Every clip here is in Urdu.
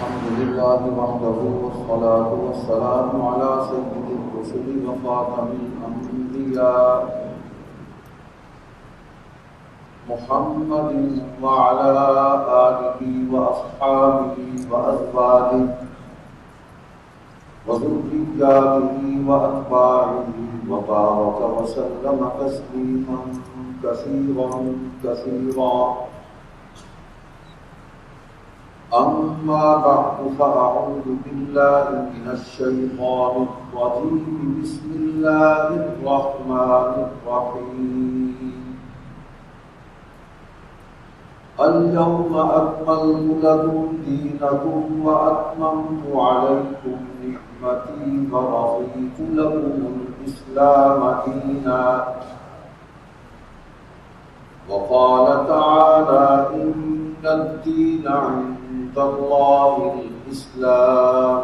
الحمد لله وحده والصلاة والسلام على سيد الرسل وخاتم الأنبياء محمد وعلى آله وأصحابه وأزواجه وذرياته وأتباعه وبارك وسلم تسليما كثيرا كثيرا. أما بعد فأعوذ بالله من الشيطان الرجيم. بسم الله الرحمن الرحيم. اليوم أكملت لكم دينكم وأتممت عليكم نعمتي ورضيت لكم الإسلام دينا. وقال تعالى إن الدين عند الله الإسلام.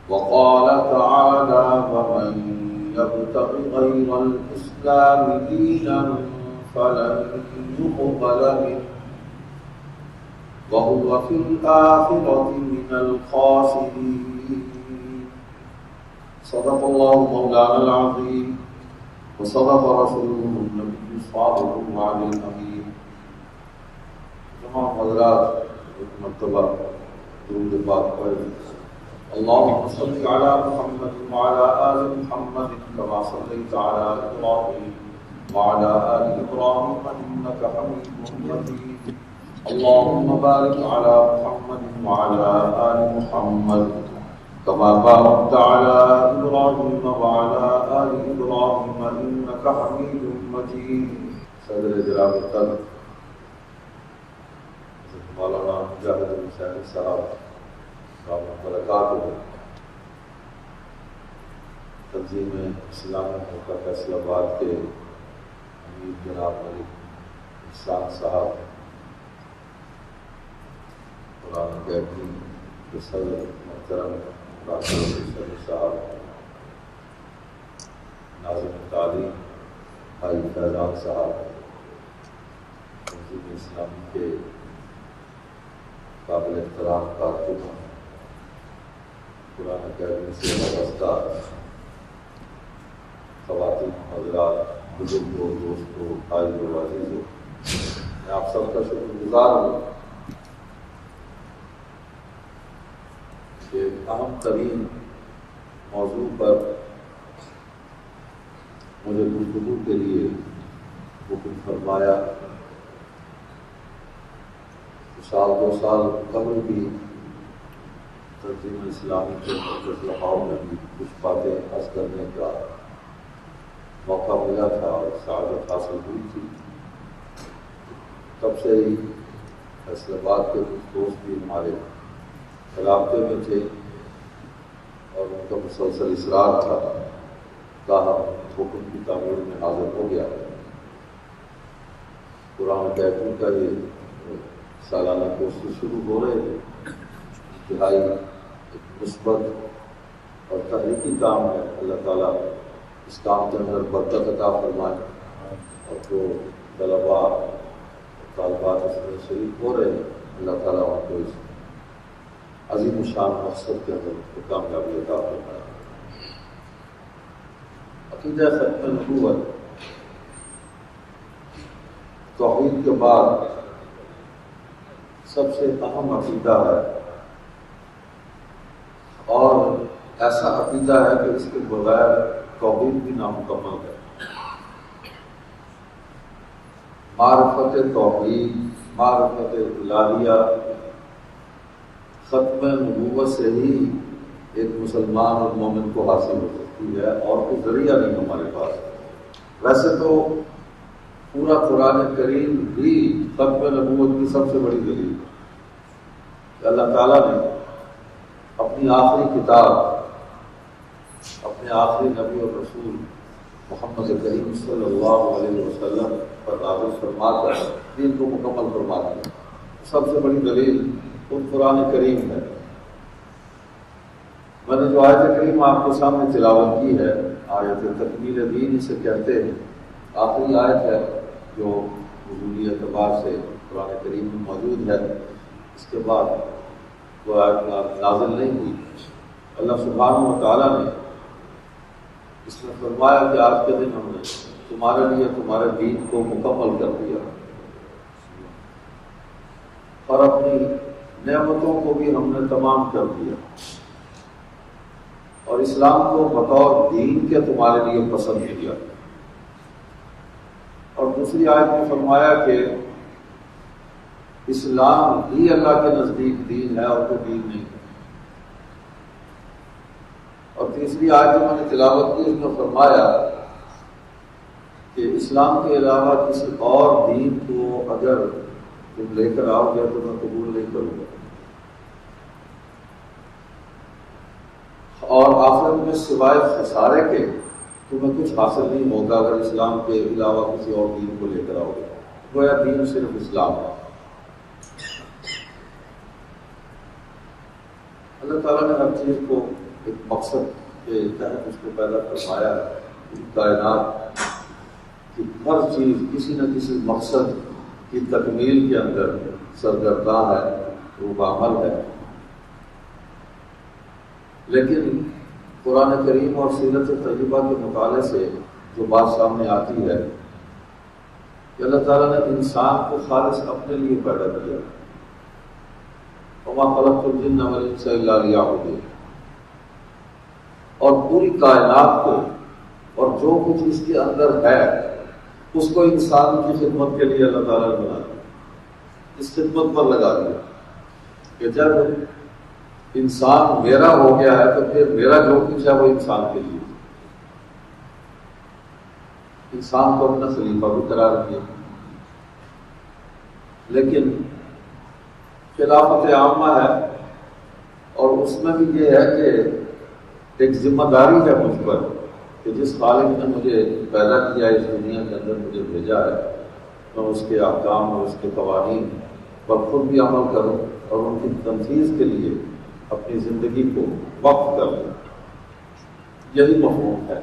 وقال تعالى ومن يبتغ غير الإسلام دينا فلن يقبل منه وهو في الآخرة من الخاسرين. صدق الله مولانا العظيم وصدق رسوله النبي الصادق الوعد الأمين. تمام حضرات ایک مرتبہ درود پاک پڑھیں. اللهم صل على محمد وعلى آل محمد كما صليت على إبراهيم وعلى آل إبراهيم إنك حميد مجيد. اللهم بارك على محمد وعلى آل محمد كما باركت على إبراهيم وعلى آل إبراهيم إنك حميد مجيد. صدر جناب القدر مولانا مجاہد حسین صاحب رحمۃ برکاتہ، تنظیم اسلامی حلقہ فیصل آباد کے امیر جناب ملک احسان صاحب، قرآن اکیڈمی کے صدر محترم ڈاکٹر صدر صاحب، ناظم تعلیم بھائی فیضان صاحب، تنظیم اسلامی کے قابل احترام کارکنوں، قرآن اکیڈمی سے وابستہ خواتین حضرات، بزرگوں، دوستوں، بھائیوں، عزیزوں، میں آپ سب کا شکر گزار ہوں کہ اہم ترین موضوع پر مجھے گفتگو کے لیے حکم فرمایا. سال دو سال قبل بھی تنظیم اسلامی کے لقاؤ میں بھی کچھ باتیں عرض کرنے کا موقع ملا تھا اور سعادت حاصل ہوئی تھی. تب سے ہی فیصل آباد کے کچھ دوست بھی ہمارے رابطے میں تھے اور ان کا مسلسل اصرار تھا. کہا حکم کی تعمیل میں حاضر ہو گیا. قرآن اکیڈمی کا یہ سالانہ کورسز شروع ہو رہے تھے. انتہائی ایک مثبت اور تحریکی کام ہے. اللہ تعالیٰ اس کام کے اندر برکت عطا فرمائے اور جو طلباء طالبات اس میں شریک ہو رہے ہیں اللہ تعالیٰ ان کو اس عظیم الشان مقصد کے اندر کامیابی عطا فرمائے. عقیدہ ختم نبوت توحید کے بعد سب سے اہم عقیدہ ہے اور ایسا عقیدہ ہے کہ اس کے بغیر توحید بھی نامکمل ہے. معرفت توحید، معرفت الہیہ ختم نبوت سے ہی ایک مسلمان اور مومن کو حاصل ہو سکتی ہے اور کوئی ذریعہ نہیں ہمارے پاس. ویسے تو پورا قرآن کریم بھی ختم نبوت کی سب سے بڑی دلیل ہے کہ اللہ تعالیٰ نے اپنی آخری کتاب، اپنے آخری نبی اور رسول محمد کریم صلی اللہ علیہ وسلم پر نازل فرما کر دین کو مکمل فرما دیا. سب سے بڑی دلیل خود قرآن کریم ہے. میں نے جو آیت کریم آپ کے سامنے تلاوت کی ہے، آیت تکمیل دین اسے کہتے ہیں، آخری آیت ہے جو نزولی اعتبار سے قرآن کریم میں موجود ہے. اس کے بعد وہ آیت نازل نہیں ہوئی۔ اللہ سبحانہ و تعالیٰ نے اس میں فرمایا کہ آج کے دن ہم نے تمہارے لیے تمہارے دین کو مکمل کر دیا اور اپنی نعمتوں کو بھی ہم نے تمام کر دیا اور اسلام کو بطور دین کے تمہارے لیے پسند کیا۔ اور دوسری آیت میں فرمایا کہ اسلام ہی اللہ کے نزدیک دین ہے اور کوئی دین نہیں ہے۔ اور تیسری آیت جو میں نے تلاوت کی اس میں فرمایا کہ اسلام کے علاوہ کسی اور دین کو اگر تم لے کر آؤ گے تو میں قبول نہیں کروں گا، اور آخرت میں سوائے خسارے کے تمہیں کچھ حاصل نہیں ہوگا اگر اسلام کے علاوہ کسی اور دین کو لے کر آؤ گے۔ گویا دین صرف اسلام ہے۔ اللہ تعالیٰ نے ہر چیز کو ایک مقصد کے تحت اس کو پیدا فرمایا ہے۔ کائنات کی ہر چیز کسی نہ کسی مقصد کی تکمیل کے اندر سرگرداں ہے، وہ بعمل ہے۔ لیکن قرآن کریم اور سیرت طیبہ کے مطالعے سے جو بات سامنے آتی ہے کہ اللہ تعالیٰ نے انسان کو خالص اپنے لیے پیدا کیا، وما خلقت الجن والانس الا لیعبدون، اور پوری کائنات کو اور جو کچھ اس کے اندر ہے اس کو انسان کی خدمت کے لیے اللہ تعالیٰ نے بنا دیا، اس خدمت پر لگا دیا کہ جب انسان میرا ہو گیا ہے تو پھر میرا جو کچھ ہے وہ انسان کے لیے۔ انسان کو اپنا خلیفہ بھی قرار دیا، لیکن خلافت عامہ ہے اور اس میں بھی یہ ہے کہ ایک ذمہ داری ہے مجھ پر کہ جس خالق نے مجھے پیدا کیا اس دنیا کے اندر مجھے بھیجا ہے، میں اس کے احکام اور اس کے قوانین پر خود بھی عمل کروں اور ان کی تنفیذ کے لیے اپنی زندگی کو وقف کر دوں۔ یہی مفہوم ہے۔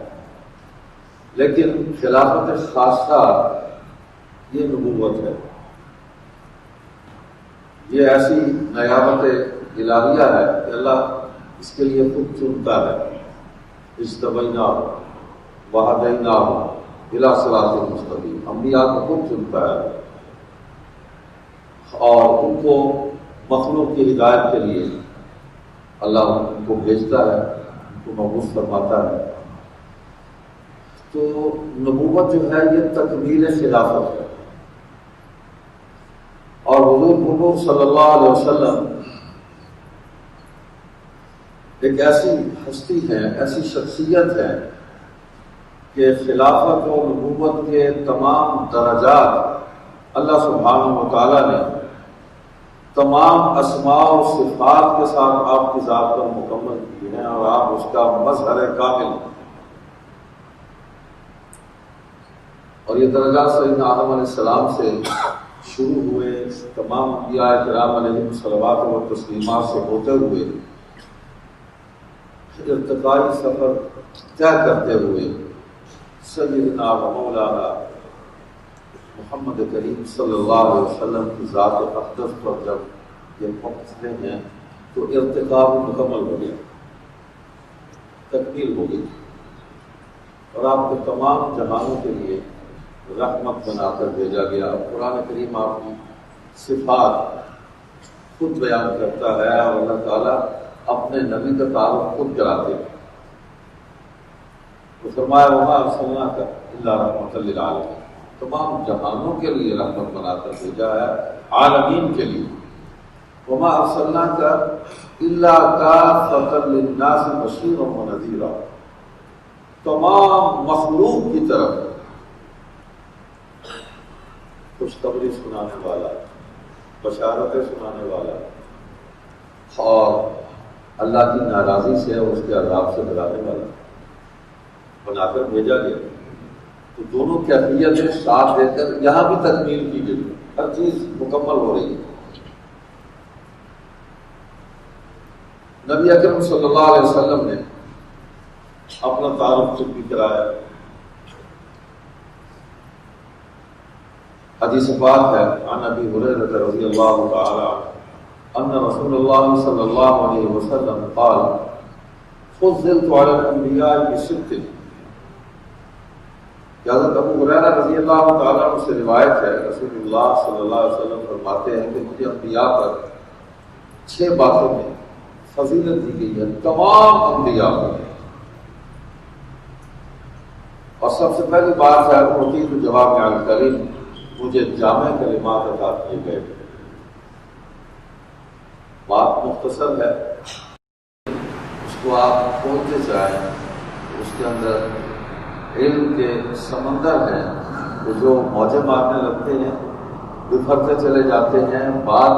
لیکن خلافت خاصہ یہ نبوت ہے، یہ ایسی نیابت الہیہ ہے کہ اللہ اس کے لیے خود چنتا ہے۔ اجتبیناہ وہدیناہ الی صراط مستقیم، انبیاء کو خود چنتا ہے اور ان کو مخلوق کی ہدایت کے لیے اللہ ان کو بھیجتا ہے، ان کو مبعوث فرماتا ہے۔ تو نبوت جو ہے یہ تکمیل خلافت ہے، اور حضور صلی اللہ علیہ وسلم ایک ایسی ہستی ہے، ایسی شخصیت ہے کہ خلافت و نبوت کے تمام درجات اللہ سبحانہ و تعالیٰ نے تمام اسماء و صفات کے ساتھ آپ کی ذات پر مکمل کی ہیں، اور آپ اس کا مظہر کامل ہیں۔ اور یہ درجات سیدنا آدم علیہ السلام سے شروع ہوئے، تمام انبیاء کرام علیہم صلوات و تسلیمات سے ہوتے ہوئے ارتقائی سفر طے کرتے ہوئے سیدنا و مولانا محمد کریم صلی اللہ علیہ وسلم کی ذات اقدس پر جب یہ پہنچتے ہیں تو ارتقاء مکمل ہو گیا، تکمیل ہو گئی، اور آپ کو تمام جہانوں کے لیے رحمت بنا کر بھیجا گیا۔ قرآن کریم آپ کی صفات خود بیان کرتا ہے، اور اللہ تعالیٰ اپنے نبی کا تعارف خود کراتے ہیں۔ تو فرمایا وما ارسلناک الا رحمۃ للعالمین، تمام جہانوں کے لیے رحمت بنا کر بھیجا ہے، عالمین کے لیے۔ وما ارسلناک الا کافۃ للناس بشیرا ونذیرا، تمام مخلوق کی طرف خوشخبری سنانے والا، بشارتیں سنانے والا، اور اللہ کی ناراضی سے اور اس کے عذاب سے ڈرانے والا بنا کر بھیجا گیا۔ تو دونوں کیفیتیں ساتھ دے کر یہاں بھی تکمیل کی گئی، ہر چیز مکمل ہو رہی ہے۔ نبی اکرم صلی اللہ علیہ وسلم نے اپنا تعارف خود بھی کرایا۔ حدیث پاک ہے عن ابی ہریرہ رضی اللہ تعالی ان رسول اللہ صلی اللہ علیہ وسلم قال فضلت علی الانبیاء بست، کہ حضرت ابو ہریرہ رضی اللہ تعالیٰ عنہ سے روایت ہے، رسول اللہ صلی اللہ علیہ وسلم فرماتے ہیں کہ مجھے انبیاء پر 6 باتوں میں فضیلت دی گئی ہے، تمام انبیاء پر۔ اور سب سے پہلی بات ہے اعطیت جوامع الکلم، مجھے جامع کلمات عطا کیے گئے۔ بات مختصر ہے، اس کو آپ کھولتے جائیں، اس کے اندر علم کے سمندر ہیں کہ جو موجیں مارنے لگتے ہیں، بکھرتے چلے جاتے ہیں، بات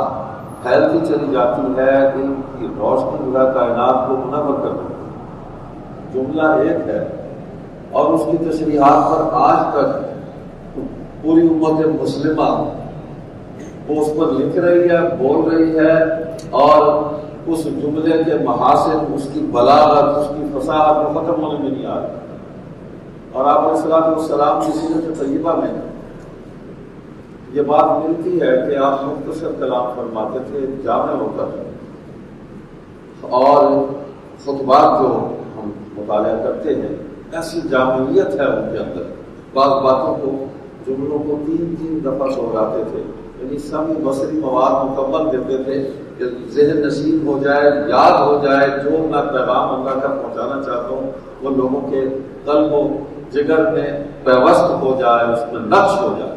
پھیلتی چلی جاتی ہے، علم کی روشنی جو ہے کائنات کو منور کر دیتی ہے۔ جملہ ایک ہے اور اس کی تشریحات پر آج تک پوری امت مسلمہ وہ اس پر لکھ رہی ہے، بول رہی ہے، اور اس جملے کے محاسن، اس کی بلاغت، اس کی فصاحت کو ختم ہونے میں نہیں آ رہی۔ اور آپ علیہ الصلوۃ والسلام کی سیرت طیبہ میں یہ بات ملتی ہے کہ آپ مختصر کلام فرماتے تھے، جامع ہوتا تھا، اور خطبات جو ہم مطالعہ کرتے ہیں ایسی جامعیت ہے ان کے اندر، بعض باتوں کو، جملوں کو 3 دفعہ دہراتے تھے، یعنی سمی بصری مواد مکمل دیتے تھے کہ ذہن نشین ہو جائے، یاد ہو جائے، جو میں پیغام اللہ کا پہنچانا چاہتا ہوں وہ لوگوں کے قلب و جگر میں پیوست ہو جائے، اس میں نقش ہو جائے۔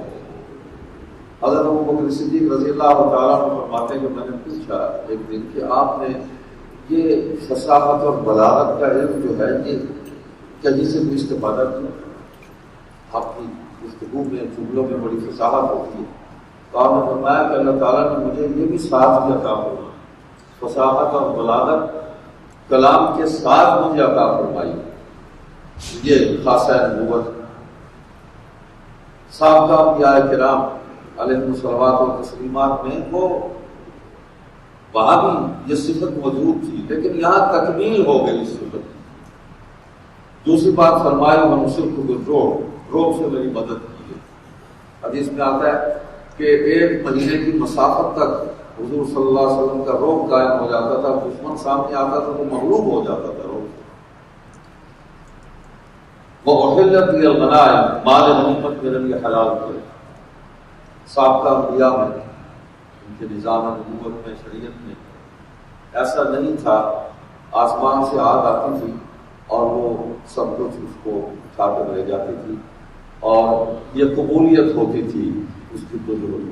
حضرت ابوبکر صدیق رضی اللہ تعالیٰ عنہ فرماتے ہیں کہ میں نے پوچھا ایک دن کہ آپ نے یہ فصاحت اور بلاغت کا علم جو ہے یہ کہیں سے بھی استفادہ کیا؟ آپ کی گفتگو میں، جملوں میں بڑی فصاحت ہوتی ہے۔ تو آپ نے فرمایا کہ اللہ تعالیٰ نے مجھے یہ بھی ساتھ بھی عطا فرمایا، فصاحت اور بلاغت کلام کے ساتھ مجھے عطا فرمائی۔ یہ خاصہ نبوت۔ سابقہ انبیاء کرام علیہ الصلوات و تسلیمات میں وہ وہاں بھی یہ صفت موجود تھی، لیکن یہاں تکمیل ہو گئی اس صفت کی۔ دوسری بات فرمائی وَنُصِرْتُ بِالرُّعْبِ، رعب سے میری مدد کی گئی۔ حدیث میں آتا ہے کہ 1 مہینے کی مسافت تک حضور صلی اللہ علیہ وسلم کا رعب قائم ہو جاتا تھا، دشمن سامنے آتا تھا تو مغلوب ہو جاتا تھا رعب۔ وَأُحِلَّتْ لِيَ الْغَنَائِمُ، مال غنیمت میرے لیے حلال کیا۔ سابقہ انبیاء میں، ان کے نظام نبوت میں، شریعت میں ایسا نہیں تھا، آسمان سے آگ آتی تھی اور وہ سب کچھ اس کو اٹھا کر لے جاتی تھی، اور یہ قبولیت ہوتی تھی اس کی بزرگ،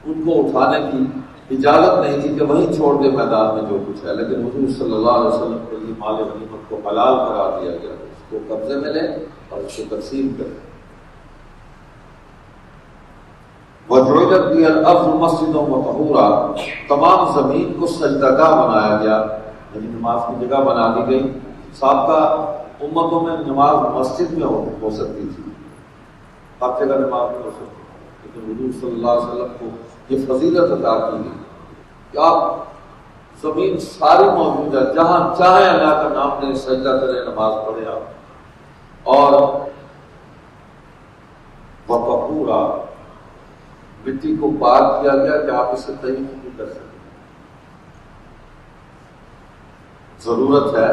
ان کو اٹھانے کی اجازت نہیں تھی کہ وہیں چھوڑ دے میدان میں جو کچھ ہے، لیکن حضور صلی اللہ علیہ وسلم کو یہ مال غنیمت کو حلال قرار دیا گیا، اس کو قبضے میں لے اور اس کو تقسیم کرے۔ وَجُعِلَتْ لِيَ الْأَرْضُ مَسْجِدًا وَطَهُورًا، تمام زمین کو سجدہ بنایا گیا، یعنی نماز کی جگہ بنا دی گئی۔ سابقہ امتوں میں نماز مسجد میں ہو سکتی تھی، ہر جگہ نماز میں ہو سکتی تھی، لیکن حضور صلی اللہ علیہ وسلم کو یہ فضیلت عطا کی گئی کہ آپ زمین ساری موجود ہے، جہاں چاہے اللہ کا نام لے، سجدہ کرے، نماز پڑھے آپ۔ اور وَطَهُورًا، مٹی کو پاک کیا گیا کہ آپ اسے طیب نہیں کر سکتے، ضرورت ہے،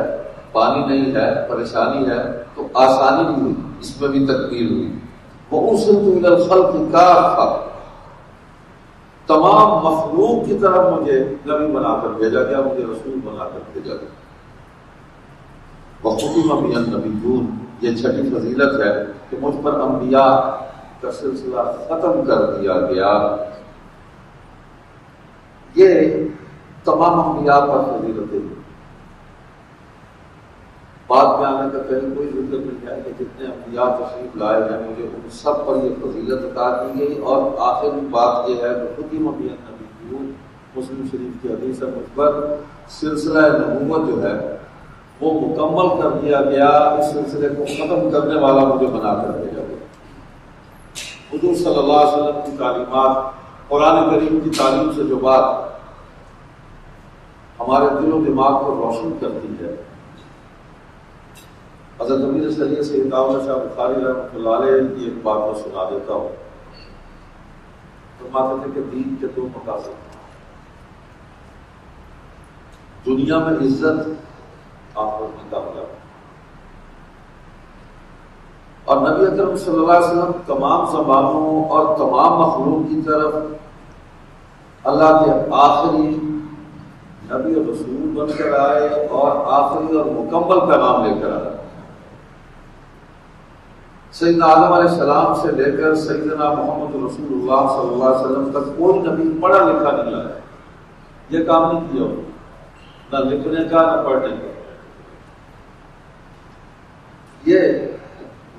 پانی نہیں ہے، پریشانی ہے، تو آسانی بھی ہوئی، اس میں بھی تکمیل ہوئی۔ وَأُرْسِلْتُ إِلَى الْخَلْقِ كَافَّةً، تمام مخلوق کی طرف مجھے نبی بنا کر بھیجا گیا، مجھے رسول بنا کر بھیجا گیا۔ وَخُتِمَ بِي النَّبِيُّونَ، یہ 6ٹھی فضیلت ہے کہ مجھ پر انبیاء کا سلسلہ ختم کر دیا گیا۔ یہ تمام انبیاء پر فضیلتیں ہیں، بعد میں آنے کا کہیں کوئی ذکر نہیں ہے کہ جتنے انبیاء تشریف لائے ہیں مجھے ان سب پر یہ فضیلت عطا کی گئی۔ اور آخر میں بات یہ ہے کہ ختم بی النبیون، مسلم شریف کی حدیث ہے، مجھ پر سلسلہ نبوت جو ہے وہ مکمل کر دیا گیا، اس سلسلے کو ختم کرنے والا مجھے بنا کر بھیجا گیا۔ حضور صلی اللہ علیہ وسلم کی تعلیمات، قرآن کریم کی تعلیم سے جو بات ہمارے دل و دماغ کو روشن کرتی ہے، حضرت امیر سید سید داؤد شاہ بخاری رحمۃ اللہ علیہ کی ایک بات میں سنا دیتا ہوں۔ فرماتے تھے کہ دین کے 2 مقاصد، دنیا میں عزت، آخرت میں کامیاب۔ اور نبی اکرم صلی اللہ علیہ وسلم تمام زبانوں اور تمام مخلوق کی طرف اللہ کے آخری نبی اور رسول بن کر آئے اور آخری اور مکمل پیغام لے کر آئے۔ سیدنا آدم علیہ السلام سے لے کر سیدنا محمد رسول اللہ صلی اللہ علیہ وسلم تک کوئی نبی پڑھا لکھا نہیں آیا، یہ کام نہیں کیا، نہ لکھنے کا نہ پڑھنے کا۔ یہ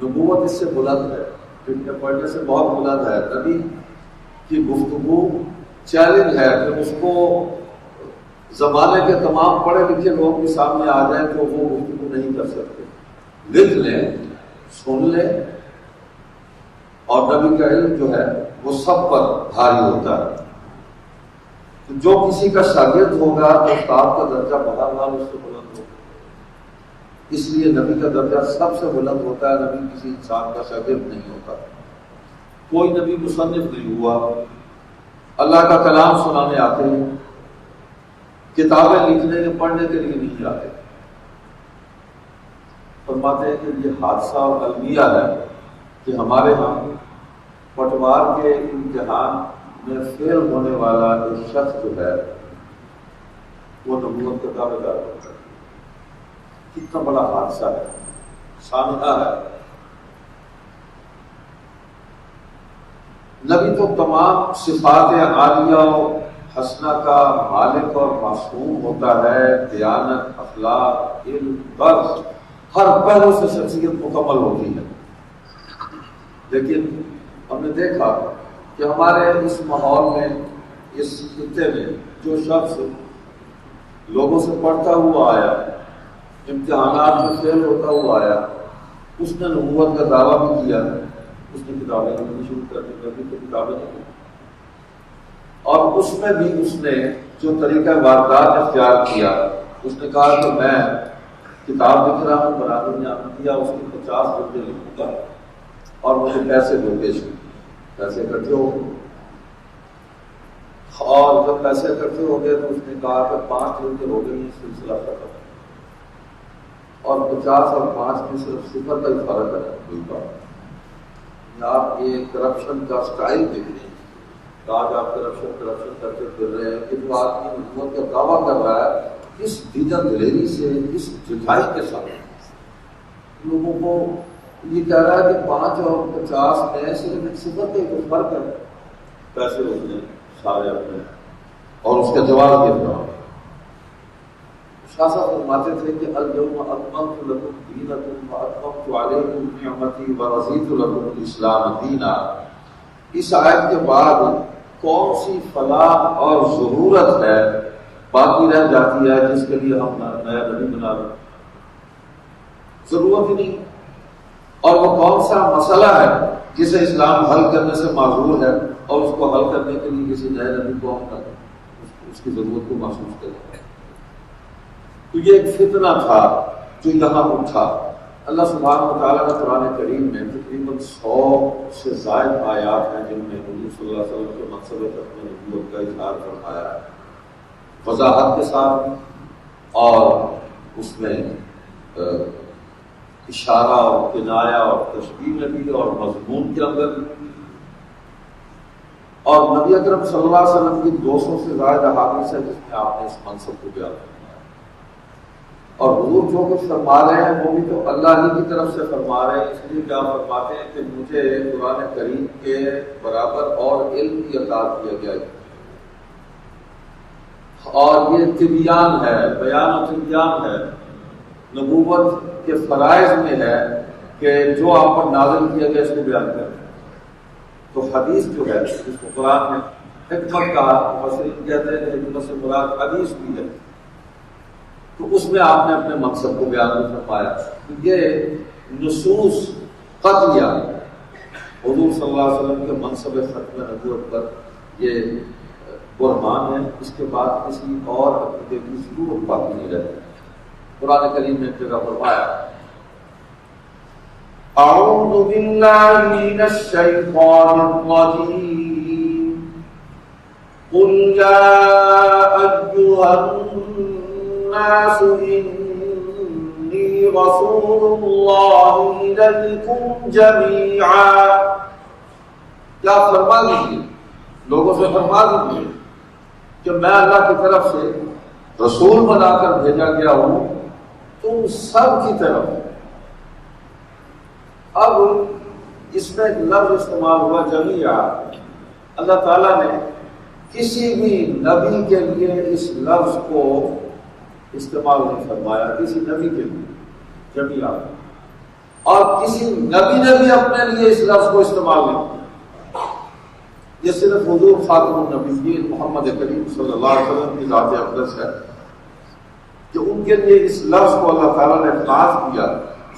نبوت اس سے بلند ہے، لکھنے پڑھنے سے بہت بلند ہے۔ نبی کی گفتگو چیلنج ہے کہ اس کو زمانے کے تمام پڑھے لکھے لوگ کے سامنے آ جائیں تو وہ گفتگو نہیں کر سکتے۔ لکھ لیں، سن لیں، اور نبی کا علم جو ہے وہ سب پر بھاری ہوتا ہے۔ جو کسی کا شاگرد ہوگا تو استاد کا درجہ بہرحال اس سے بلند ہوگا، اس لیے نبی کا درجہ سب سے بلند ہوتا ہے۔ نبی کسی انسان کا شاگرد نہیں ہوتا، کوئی نبی مصنف نہیں ہوا، اللہ کا کلام سنانے آتے ہیں، کتابیں لکھنے کے پڑھنے کے لیے نہیں آتے۔ فرماتے ہیں کہ یہ حادثہ اور المیہ ہے کہ ہمارے ہاں پٹوار کے امتحان میں فیل ہونے والا ایک شخص جو ہے وہ نبوت کا دعویٰ دار ہوتا ہے۔ کتنا بڑا حادثہ ہے، سانحہ ہے۔ نبی تو تمام صفات عالیہ و حسنہ کا مالک اور معصوم ہوتا ہے، دیانت، اخلاق، علم، برخ، ہر پہلو سے شخصیت مکمل ہوتی ہے۔ لیکن ہم نے دیکھا کہ ہمارے اس ماحول میں، اس خطے میں جو شخص لوگوں سے پڑھتا ہوا آیا، امتحانات میں فیل ہوتا ہوا آیا، اس نے نبوت کا دعویٰ بھی کیا، اس نے کتابیں لکھنی شروع کر دی، نبی تو کتابیں لکھی، اور اس میں بھی اس نے جو طریقہ واردات اختیار کیا، اس نے کہا کہ میں کتاب لکھ رہا ہوں، برادر نے عمل کیا، اس کی 50 جلدیں لکھوں گا اور مجھے پیسے دو، پیسے اکٹھے ہو گئے، اور جب پیسے اکٹھے ہو گئے تو اس نے کہا کہ 5 جلدیں ہو گئی، سلسلہ ختم، اور 50 اور 5 میں صرف 0 کا ہی فرق ہے ملتا۔ آپ یہ کرپشن کا سٹائل دیکھ رہے ہیں، آج آپ کرپشن کرتے پھر رہے ہیں کہ جو آدمی نبوت کا دعویٰ کر رہا ہے، اس دیدہ دلیری سے، اس جٹائی کے ساتھ لوگوں کو یہ کہہ رہا ہے کہ 5 اور 50 میں صرف 0 کا ایک فرق ہے، پیسے اس نے سارے اپنے، اور اس کا جواب یہ تھا، شاہ صاحب فرماتے تھے کہ الیوم اکملت لکم دینکم واتممت علیکم نعمتی ورضیت لکم الاسلام دینا۔ اس آیت کے بعد کون سی فلاح اور ضرورت ہے باقی رہ جاتی ہے جس کے لیے ہم نیا نبی بنا رہے ہیں؟ ضرورت ہی نہیں۔ اور وہ کون سا مسئلہ ہے جسے اسلام حل کرنے سے معذور ہے اور اس کو حل کرنے کے لیے کسی نئے نبی کو ہم اس کی ضرورت کو محسوس کریں؟ تو یہ ایک فتنہ تھا جو یہاں اٹھا۔ اللہ سبحانہ و تعالیٰ نے قرآن کریم میں تقریباً 100 سے زائد آیات ہیں جن میں حضور صلی اللہ علیہ وسلم کے منصب ختم نبوت کا اظہار فرمایا ہے، وضاحت کے ساتھ، اور اس میں اشارہ اور کنایہ اور تشبیہ میں بھی اور مضمون کے اندر بھی، اور نبی اکرم صلی اللہ علیہ وسلم کی 200 سے زائد احادیث ہے جس میں آپ نے اس منصب کو بیان کیا، اور حضور جو کچھ فرما رہے ہیں وہ بھی تو اللہ ہی کی طرف سے فرما رہے ہیں۔ اس لیے کیا فرماتے ہیں کہ مجھے قرآن کریم کے برابر اور علم کی عطا کیا گیا ہے، اور یہ طبیان ہے، بیان و طبیان ہے، نبوت کے فرائض میں ہے کہ جو آپ پر نازل کیا گیا اس کو بیان کریں۔ تو حدیث جو ہے جس کو قرآن میں حکمت کہا، مفسرین کہتے ہیں کہ حکمت سے مراد حدیث بھی ہے، تو اس میں آپ نے اپنے مقصد کو بیان فرمایا۔ یہ نصوص قطعیہ حضور صلی اللہ علیہ وسلم کے منصب ختم نبوت پر یہ برہان ہے، اس کے بعد کسی اور عقیدے کی ضرورت باقی نہیں رہتی۔ قرآن کریم نے ایک جگہ فرمایا، اعوذ باللہ من الشیطان الرجیم قل یا ایھا الناس إني رسول الله إليكم جميعا. کیا فرما دیجیے، لوگوں سے فرما دیجیے کہ میں اللہ کی طرف سے رسول بنا کر بھیجا گیا ہوں تم سب کی طرف. اب اس میں ایک لفظ استعمال ہوا جمیعا. اللہ تعالیٰ نے کسی بھی نبی کے لیے اس لفظ کو استعمال نہیں فرمایا، کسی نبی کے لیے جمیعا، اور کسی نبی نے بھی اپنے لیے اس لفظ کو استعمال نہیں کیا. یہ صرف حضور خاتم النبیین محمد کریم صلی اللہ علیہ وسلم کی ذات اقدس ہے کہ ان کے لیے اس لفظ کو اللہ تعالیٰ نے خاص کیا.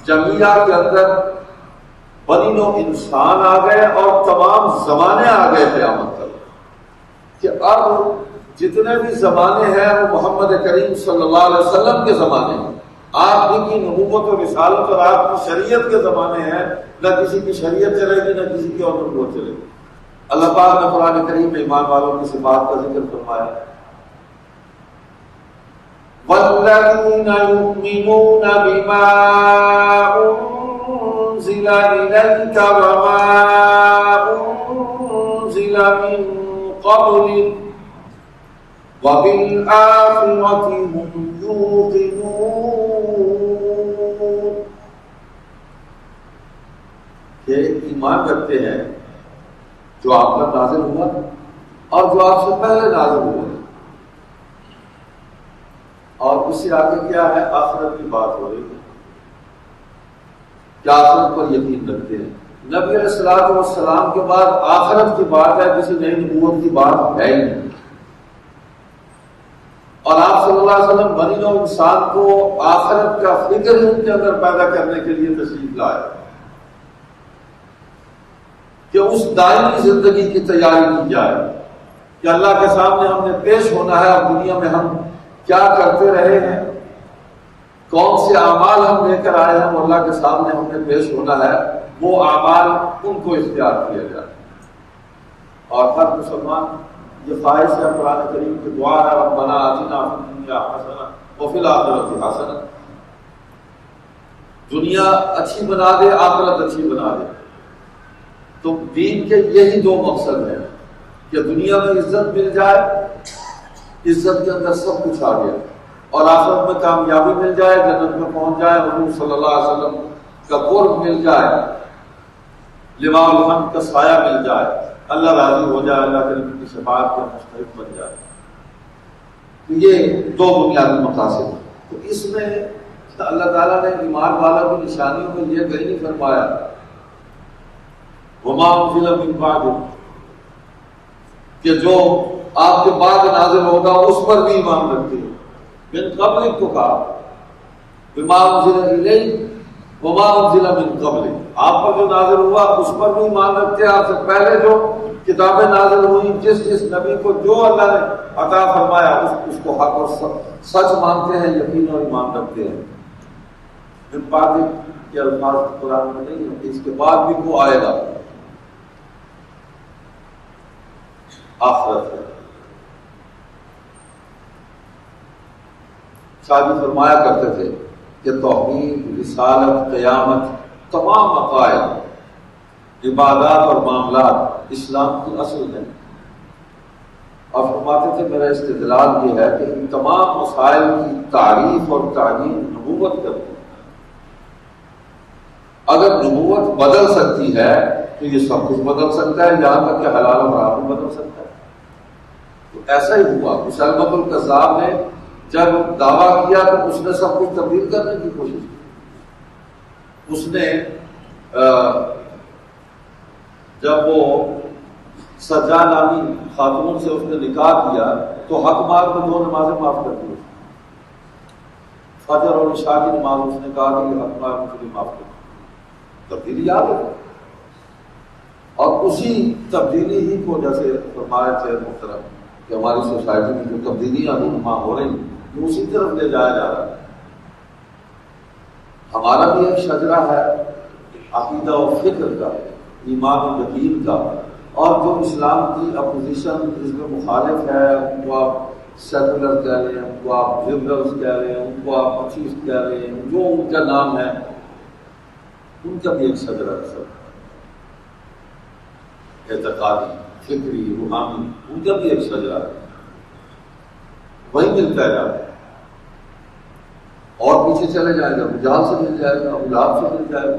جمیعا کے اندر بنی نوع انسان آ گئے اور تمام زمانے آ گئے قیامت تک، کہ اب جتنے بھی زمانے ہیں وہ محمد کریم صلی اللہ علیہ وسلم کے زمانے ہیں. آپ کی نبوت و رسالت اور آپ کی شریعت کے زمانے ہیں. نہ کسی کی شریعت چلے گی نہ کسی کی اور نبوت چلے گی. اللہ پاک نے قرآن کریم میں ایمان والوں کی صفات کا ذکر فرمایا، وَالَّذِينَ يُؤْمِنُونَ بِمَا أُنزِلَ إِلَيْكَ وَمَا أُنزِلَ مِن قَبْلِكَ وَبِالْآخِرَةِ هُمْ يُوقِنُونَ. کہ ایمان رکھتے ہیں جو آپ پر نازل ہوا اور جو آپ سے پہلے نازل ہوا. اور اس سے آگے کیا ہے؟ آخرت کی بات ہو رہی ہے. کیا آخرت پر یقین رکھتے ہیں؟ نبی علیہ الصلوۃ والسلام کے بعد آخرت کی بات ہے، کسی نئی نبوت کی بات ہے ہی نہیں. اور آپ صلی اللہ علیہ وسلم بنی نوع انسان کو آخرت کا فکر ان کے اندر پیدا کرنے کے لیے تشریف لائے کہ اس دائمی زندگی کی تیاری کی جائے کہ اللہ کے سامنے ہم نے پیش ہونا ہے. اور دنیا میں ہم کیا کرتے رہے ہیں، کون سے اعمال ہم لے کر آئے ہیں، وہ اللہ کے سامنے ہم نے پیش ہونا ہے. وہ اعمال ان کو اختیار کیا جائے. اور ہر مسلمان یہ خواہش ہے قرآن کریم کی دعا ہے، ربنا آتنا فی الدنیا حسنہ وفی الآخرۃ حسنہ. دنیا اچھی بنا دے، آخرت اچھی بنا دے. تو دین کے یہی دو مقصد ہیں کہ دنیا میں عزت مل جائے، عزت کے اندر سب کچھ آ گیا، اور آخرت میں کامیابی مل جائے، جنت میں پہنچ جائے، حضور صلی اللہ علیہ وسلم کا قرب مل جائے، لواء الحمد کا سایہ مل جائے، اللہ راضی ہو جائے، اللہ کے نبی کی شفاعت کا مستحق بن جائے. تو یہ دو بنیادی مقاصد ہیں. تو اس میں اللہ تعالیٰ نے ایمان والا کی نشانیوں میں یہ کہیں نہیں فرمایا وما انزل من بعد، کہ جو آپ کے بعد نازل ہوگا اس پر بھی ایمان رکھتے ہیں. من قبل کو کہا بما انزل الیک وما انزل من قبل، آپ پر جو نازل ہوا اس پر بھی ایمان رکھتے ہیں. آپ سے پہلے جو کتابیں نازل ہوئی، جس نبی کو جو اللہ نے عطا فرمایا اس کو حق اور سچ مانتے ہیں، یقین اور ایمان رکھتے ہیں. من بعد کے الفاظ قرآن میں نہیں ہے، اس کے بعد بھی وہ آئے گا. آخرت ہے. شاہ جی فرمایا کرتے تھے کہ توحید، رسالت، قیامت، تمام عقائد، عبادات اور معاملات اسلام کی اصل ہیں. اور فرماتے تھے میرا استدلال یہ ہے کہ ان تمام مسائل کی تعریف اور تعین نبوت کرتی ہے. اگر نبوت بدل سکتی ہے تو یہ سب کچھ بدل سکتا ہے، یہاں تک کہ حلال و حرام بھی بدل سکتا ہے. تو ایسا ہی ہوا. مسلمۃ الکذاب نے جب دعویٰ کیا تو اس نے سب کچھ تبدیل کرنے کی کوشش کی. اس نے جب وہ سجا نامی خاتون سے اس نے نکاح کیا تو حق مار میں 2 نمازیں معاف کر دی. فجر اور عشاء کی نماز اس نے کہا کہ حق مار مجھے معاف کر دی. تبدیلی آ گئی. اور اسی تبدیلی ہی کو جیسے فرمایا تھے محترم کہ ہماری سوسائٹی میں جو تبدیلیاں رونما ہو رہی ہیں یہ اسی طرف لے جایا جا رہا ہے. ہمارا بھی ایک شجرہ ہے عقیدہ و فکر کا، ایمان و یقین کا، اور جو اسلام کی اپوزیشن اس میں مخالف ہے وہ سیکولر کہہ لیں، ان کو آپ لبرلس کہہ لیں، ان کو آپ مارکسسٹ کہہ لیں، جو ان کا نام ہے، ان کا بھی ایک شجرہ ہے، اعتقادی، فکری، روحانی، ان کا بھی ایک شجرہ ہے، وہی ملتا ہے جاتا ہے۔ اور پیچھے چلے جائے گا، ابو جہل سے مل جائے گا، ابو لہب سے مل جائے گا،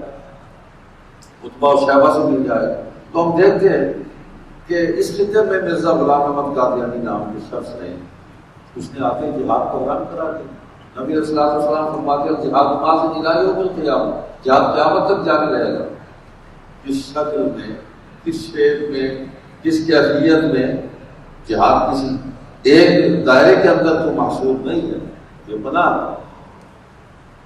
عتبہ و شیبہ سے مل جائے گا۔ تو ہم دیکھتے ہیں کہ اس خطے میں مرزا غلام احمد قادیانی نام کے شخص نے، اس نے آتے جہاد کو حرام کرا دیا۔ نبی صلی اللہ علیہ وسلم فرماتے ہیں جہاد ماں سے نلائی ہو قیامت، جہاد قیامت تک جاری رہے گا۔ کس شکل میں، کس شیپ میں، کس کیفیت میں، جہاد کسی ایک دائرے کے اندر تو محصور نہیں ہے، یہ بنا ہے۔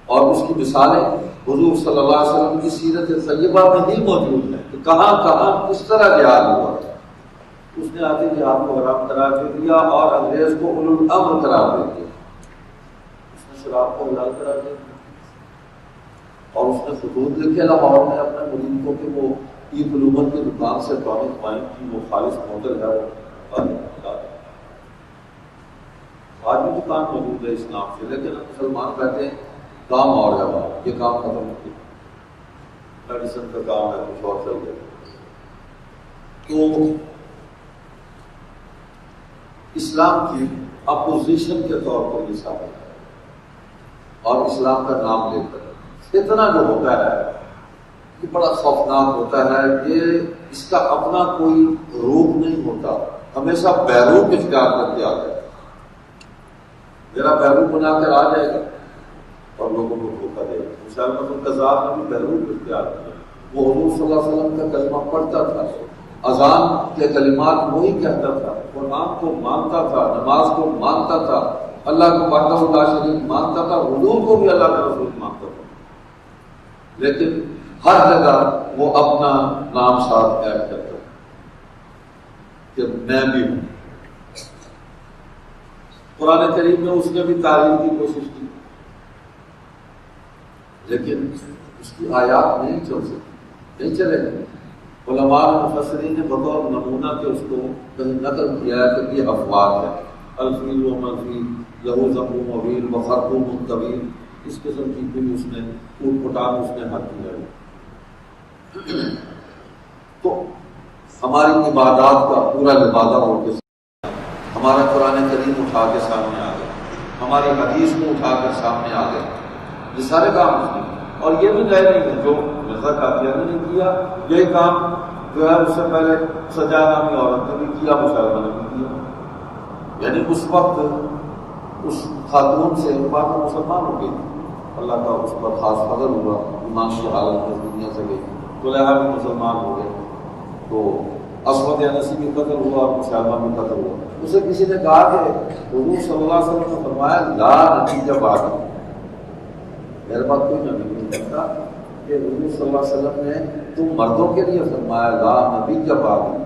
اور اس کی مثالیں حضور صلی اللہ علیہ وسلم کی سیرت طیبہ میں ہی موجود ہیں کہ کہاں کہاں کس طرح جہاد ہوا۔ اس نے آتے جہاد کو حرام قرار دے دیا اور انگریز کو اولو الامر قرار دے دیا۔ اس نے شراب کو حلال قرار دے دیا اور اس نے خطوط لکھے لاہور میں اپنے مریدوں کے، وہ عید علومت کی دکان سے ٹونک وائن کی وہ خالص موٹر ہے، وہ آج بھی دکان موجود ہے اس نام سے، لیکن مسلمان کہتے ہیں کام اور ہے وہاں، یہ کام ختم ہو گیا، میڈیسن کا کام ہے، کچھ اور چل گیا۔ تو اسلام کی اپوزیشن کے طور پر یہ ثابت ہے، اور اسلام کا نام لے کر اتنا جو ہوتا ہے یہ بڑا خوفناک ہوتا ہے۔ یہ اس کا اپنا کوئی روپ نہیں ہوتا، ہمیشہ بیروپ اختیار کر کے آتا ہے۔ میرا بیروپ بنا کر آ جائے گا اور لوگوں کو دھوکہ دے گا۔ مسلمت القذاب نے بھی بیروپ اختیار کیا، وہ حضور صلی اللہ علیہ وسلم کا کلمہ پڑھتا تھا، اذان کے کلمات وہی کہتا تھا، قرآن کو مانتا تھا، نماز کو مانتا تھا، اللہ کو وحدہ لا شریک مانتا تھا، حضور کو بھی اللہ کا رسول مانتا تھا، لیکن ہر جگہ وہ اپنا نام ساتھ ایڈ کرتا تھا کہ میں بھی ہوں۔ قرآن کریم میں اس نے بھی تعلیم کی کوشش کی، لیکن اس کی آیات نہیں چل سکتی، نہیں چلے گی۔ علماء مفسرین نے بطور نمونہ کے اس کو کہیں نقل کیا ہے کہ یہ افواج ہے، الفیل و ملفیل لہو زبون طویل و خرطوم طویل، اس قسم کی کوئی اس نے اوٹ پٹانگ اس نے حق کیا ہے۔ تو ہماری عبادات کا پورا لبادہ ہو کے ہمارا قرآن کریم اٹھا کے سامنے آ گیا، ہماری حدیث کو اٹھا کر سامنے آ گیا، یہ سارے کام اس نے، اور یہ بھی نئے نہیں ہے جو مرزا قادیانی نے کیا، یہ کام جو ہے اس سے پہلے سجا نامی عورت نے بھی کیا، مسلمہ نے بھی کیا، یعنی اس وقت اس خاتون سے بعد میں مسلمان ہو گئی، اللہ کا اس پر خاص فضل ہوا، ایمان کی حالت میں دنیا سے گئی، طلحہ بھی مسلمان ہو گئے، تو اسود انسی بھی قتل ہوا اور مسلمہ بھی قتل ہوا۔ اسے کسی نے کہا کہ حضور صلی اللہ علیہ وسلم نے فرمایا لا نتیجہ باقی، میرے بات کوئی نبی نہیں کرتا کہ حضور صلی اللہ علیہ وسلم نے تم مردوں کے لیے فرمایا لا نبی باقی،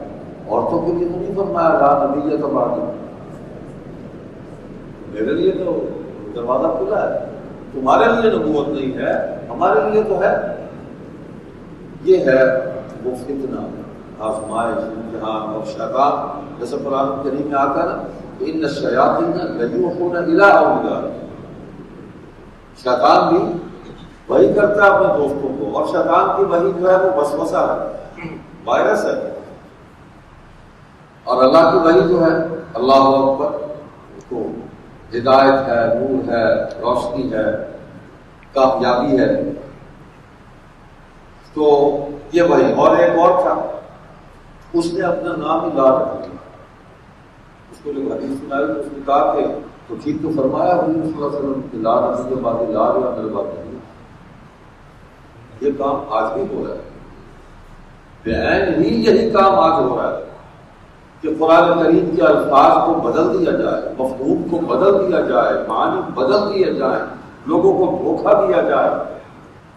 عورتوں کے لیے تو نہیں فرمایا لا نبی باقی۔ میرے لیے تو دروازہ کھلا ہے، تمہارے لیے نبوت نہیں ہے، ہمارے لیے تو ہے۔ یہ ہے وہ فتنہ، آزمائش، امتحان اور شیطان، جیسے قرآن کریم میں آتا ہے نا ان الشیاطین لیوحون الی اولیائہم، شیطان بھی وہی کرتا ہے اپنے دوستوں کو، اور شیطان کی وہی جو ہے وہ وسوسہ ہے، وائرس ہے، اور اللہ کی وحی جو ہے اللہ اکبر، تو ہدایت ہے، نور ہے، روشنی ہے، کامیابی ہے۔ تو یہ وہی، اور ایک اور تھا، اس نے اپنا نام ہی لا رکھ دیا، اس کو جب حدیث سنائی تو اس نے کہا کہ تو ٹھیک تو فرمایا حضور صلی اللہ علیہ وسلم کی لا نبی کے بعد لا رہا میرے بات نہیں۔ یہ کام آج بھی ہو رہا ہے، بعین ہی یہی کام آج ہو رہا ہے کہ قرآن کریم کے الفاظ کو بدل دیا جائے، مفہوم کو بدل دیا جائے، معنی بدل دیے جائیں، لوگوں کو دھوکہ دیا جائے،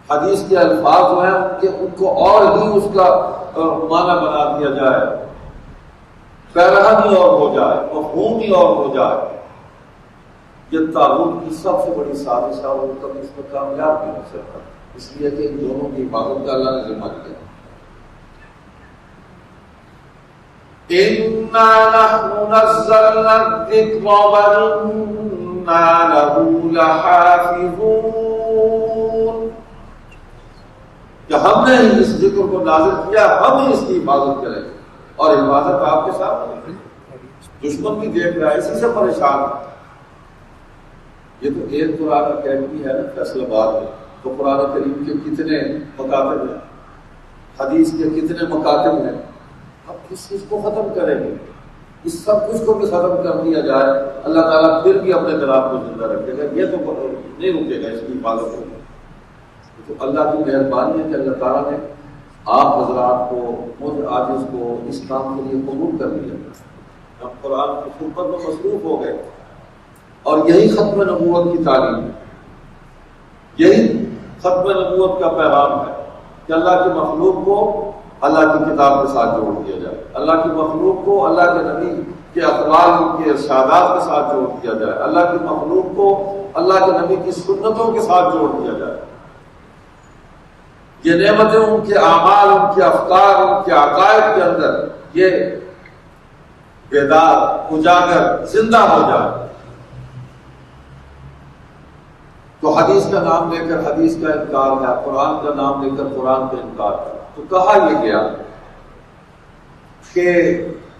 حدیث کے الفاظ جو ہیں ان کو اور ہی اس کا معنی بنا دیا جائے، پیرہن ہی اور ہو جائے، مفہوم ہی اور ہو جائے۔ یہ طاغوت کی سب سے بڑی سازش ہے، اور تک اس میں کامیاب نہیں ہو سکتا، اس لیے کہ ان دونوں کی حفاظت کا اللہ نے ذمہ دیا۔ اِنَّا نَحْنُ نَزَّلْنَا الذِّكْرَ وَإِنَّا لَهُ لَحَافِظُونَ، کہ ہم نے ہی اس ذکر کو نازل کیا، ہم ہی اس کی حفاظت کریں گے، اور حفاظت آپ کے ساتھ ہے۔ دشمن بھی دیکھ رہا ہے، اسی سے پریشان ہے۔ یہ تو ایک قرآن اکیڈمی ہے نا فیصل آباد میں، تو قرآن کریم کے کتنے مکاتب ہیں، حدیث کے کتنے مکاتب ہیں، اب کس چیز کو ختم کریں گے؟ اس سب کچھ کو بھی ختم کر دیا جائے، اللہ تعالیٰ پھر بھی اپنے کلام کو زندہ رکھے گا، یہ تو نہیں رکے گا، اس کی حفاظت ہوگی۔ تو اللہ کی مہربانی ہے کہ اللہ تعالیٰ نے آپ حضرات کو، مجھ عاجز کو اس کام کے لیے قبول کر لیا، ہم قرآن کی خدمت میں مصروف ہو گئے، اور یہی ختم نبوت کی تعلیم ہے، یہی ختم نبوت کا پیغام ہے کہ اللہ کی مخلوق کو اللہ کی کتاب کے ساتھ جوڑ دیا جائے، اللہ کی مخلوق کو اللہ کے نبی کے اقوال کے ارشادات کے ساتھ جوڑ دیا جائے، اللہ کی مخلوق کو اللہ کے نبی کی سنتوں کے ساتھ جوڑ دیا جائے۔ یہ نعمتیں ان کے اعمال، ان کے افکار، ان کے عقائد کے اندر یہ بیدار، اجاگر، زندہ ہو جائے۔ تو حدیث کا نام لے کر حدیث کا انکار ہے، قرآن کا نام لے کر قرآن کا انکار ہے۔ تو کہا یہ گیا کہ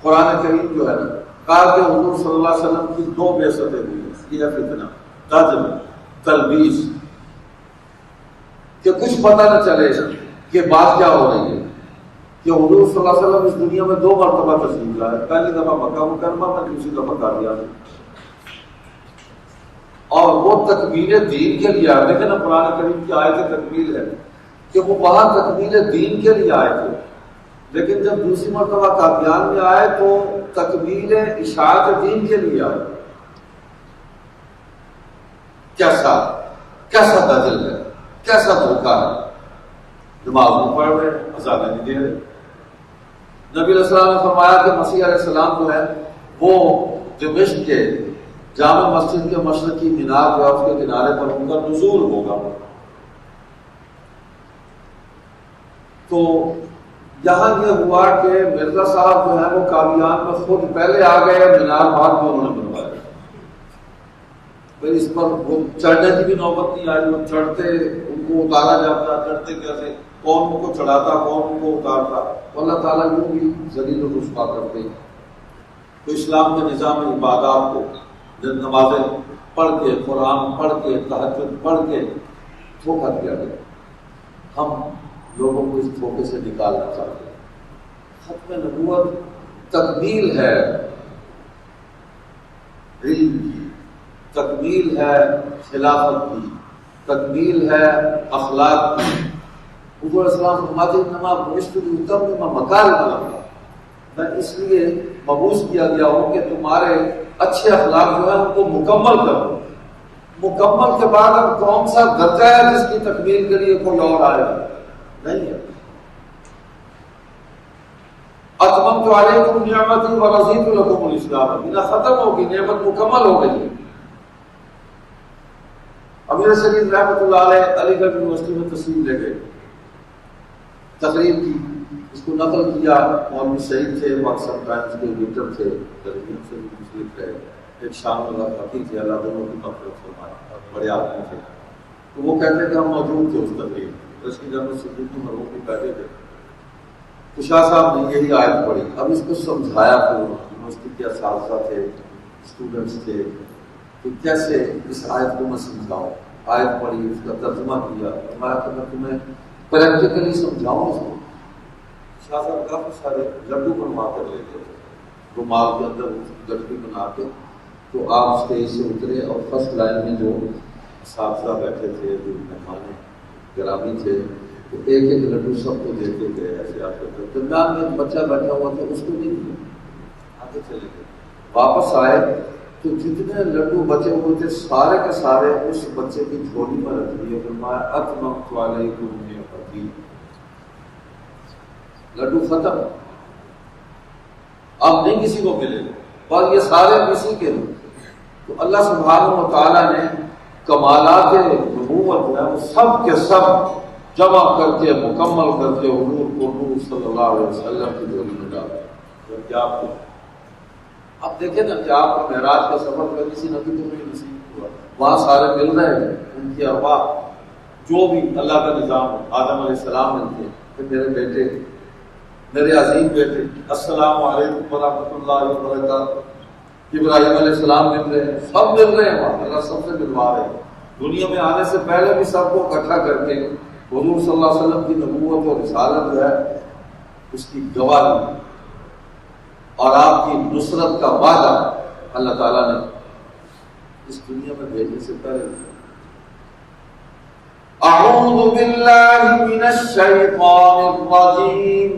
قرآن کریم جو ہے نا، کہا کہ حضور صلی اللہ علیہ وسلم کی 2 بعثتیں ہوئی ہیں، یہ فتنہ، تجم، تلبیس، کہ کچھ پتہ نہ چلے کہ بات کیا ہو رہی ہے، کہ حضور صلی اللہ علیہ وسلم اس دنیا میں 2 مرتبہ تشریف لائے، پہلی دفعہ مکہ مکرمہ میں، دوسری دفعہ قادیان، اور وہ تکمیل دین کے لیے آئے۔ لیکن قرآن کریم کی آیت تکمیل ہے کہ وہ وہاں تکمیل دین کے لیے آئے تھے، لیکن جب دوسری مرتبہ قادیان میں آئے تو تکمیل اشاعت دین کے لیے آئے۔ کیسا دجل ہے، کیسا دھوکہ ہے، نماز نہیں پڑھ رہے، اذانیں نہیں دے رہے۔ نبی علیہ السلام نے فرمایا کہ مسیح علیہ السلام جو ہے وہ دمشق کے جامع مسجد کے مشرقی مینار جو ہے اس کے کنارے پر ان کا نزول ہوگا۔ تو یہاں یہ ہوا کہ مرزا صاحب جو ہے وہ قادیان میں خود پہلے آ گئے، مینار بعد میں انہوں نے بنوایا، پھر اس پر وہ چڑھنے کی بھی نوبت نہیں آئی، وہ چڑھتے ان کو اتارا جاتا، چڑھتے کیسے، کون ان کو چڑھاتا، کون ان کو اتارتا، تو اللہ تعالیٰ یوں بھی ذلیل و رسوا کرتے۔ تو اسلام کے نظام عبادات کو نمازیں پڑھ کے، قرآن پڑھ کے، تہجد پڑھ کے دھوکہ دیا گیا۔ ہم لوگوں کو اس دھوکے سے نکالنا چاہتے ہیں۔ ختم نبوت تکمیل ہے علم کی، تکمیل ہے خلافت کی، تکمیل ہے اخلاق کی۔ حضور السلام فرماتے ہیں انما بعثت لاتمم مکارم الاخلاق، میں اس لیے مبعوث کیا گیا ہوں کہ تمہارے اچھے اخلاق جو ہے ان کو مکمل کرو۔ مکمل کے بعد اب کون سا درجہ ہے جس کی تکمیل کے لیے کوئی اور آئے گا؟ نہیں ہے۔ اتممت علیکم نعمتی ورضیت لکم الاسلام، دینا ختم ہوگی، نعمت مکمل ہو گئی۔ امیر شریف رحمۃ اللہ علیہ علی گڑھ یونیورسٹی میں تشریف لے گئے، تقریر کی، اس کو نقل کیا، مولوی سعید تھے، پاکستان ٹائمز کے ایڈیٹر تھے، ترجمے سے بھی مشرف رہے، ایک شام اللہ خطی تھے، اللہ دونوں کی مغفرت فرمائے، بڑے آدمی تھے۔ تو وہ کہتے ہیں کہ ہم موجود تھے اس تقریر، اس کی جنرل سکریٹری مرحوم بھی بیٹھے تھے۔ تو شاہ صاحب نے یہی آیت پڑھی، اب اس کو سمجھایا، تو یونیورسٹی کے اساتذہ تھے، اسٹوڈنٹس تھے، کہ کیسے اس آیت کو میں سمجھاؤں۔ آیت پڑھی، اس کا ترجمہ کیا، فرمایا کہ میں تمہیں پریکٹیکلی سمجھاؤں اس کو۔ شاہ صاحب کافی سارے لڈو بنوا کر لیتے تھے، رومال کے اندر لڈو بنا کے، تو آپ اسٹیج سے اترے اور فرسٹ لائن میں جو اساتذہ بیٹھے تھے، جو مہمان گرامی تھے، تو ایک ایک لڈو سب کو دیتے گئے، ایسے آپ کو درمیان میں ایک بچہ بیٹھا ہوا تھا، اس کو نہیں دیا، آگے چلے گئے۔ واپس آئے تو جتنے لڈو بچے ہوئے تھے سارے کے سارے اس بچے کی جھولی میں رکھ دیے، فرمایا اتممت علیکم نعمتی، لڈو ختم، اب نہیں کسی کو ملے گا، اور یہ سارے کسی کے لوگ۔ تو اللہ سبحانہ و تعالیٰ نے کمالات نبوت جو ہے وہ سب کے سب جمع کر کے، مکمل کر کے حضور کو نور صلی اللہ علیہ وسلم کی جھولی میں ڈالا۔ پنجاب کے. اب دیکھیں نا کہ آپ کا معراج کا سفر کا کسی نبی کو نہیں نصیب ہوا, وہاں سارے مل رہے ہیں, ان کی ارواح جو بھی اللہ کا نظام, آدم علیہ السلام ملتے ہیں کہ میرے بیٹے, میرے عظیم بیٹے, السلام علیکم ورحمۃ اللہ وبرکاتہ. ابراہیم علیہ السلام مل رہے ہیں, سب مل رہے ہیں وہاں, اللہ سب سے ملوا رہے ہیں. دنیا میں آنے سے پہلے بھی سب کو اکٹھا کر کے حضور صلی اللہ علیہ وسلم کی نبوت اور رسالت جو ہے اس کی گواہی اور آپ کی نصرت کا وعدہ اللہ تعالیٰ نے اس دنیا میں بھیجنے سے پہلے. اعوذ باللہ من الشیطان الرجیم.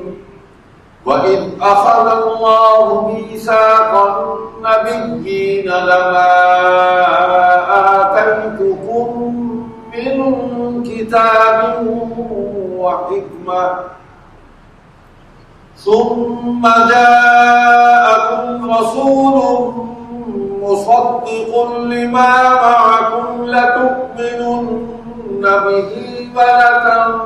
وَإِذْ أَخَذَ اللَّهُ مِيثَاقَ النَّبِيِّينَ لَمَا آتَيْتُكُم مِّن كِتَابٍ وَحِكْمَةٍ ثُمَّ جَاءَكُمْ رَسُولٌ مُصَدِّقٌ لِّمَا مَعَكُمْ لَتُؤْمِنُنَّ بِهِ وَلَتَنصُرُنَّهُ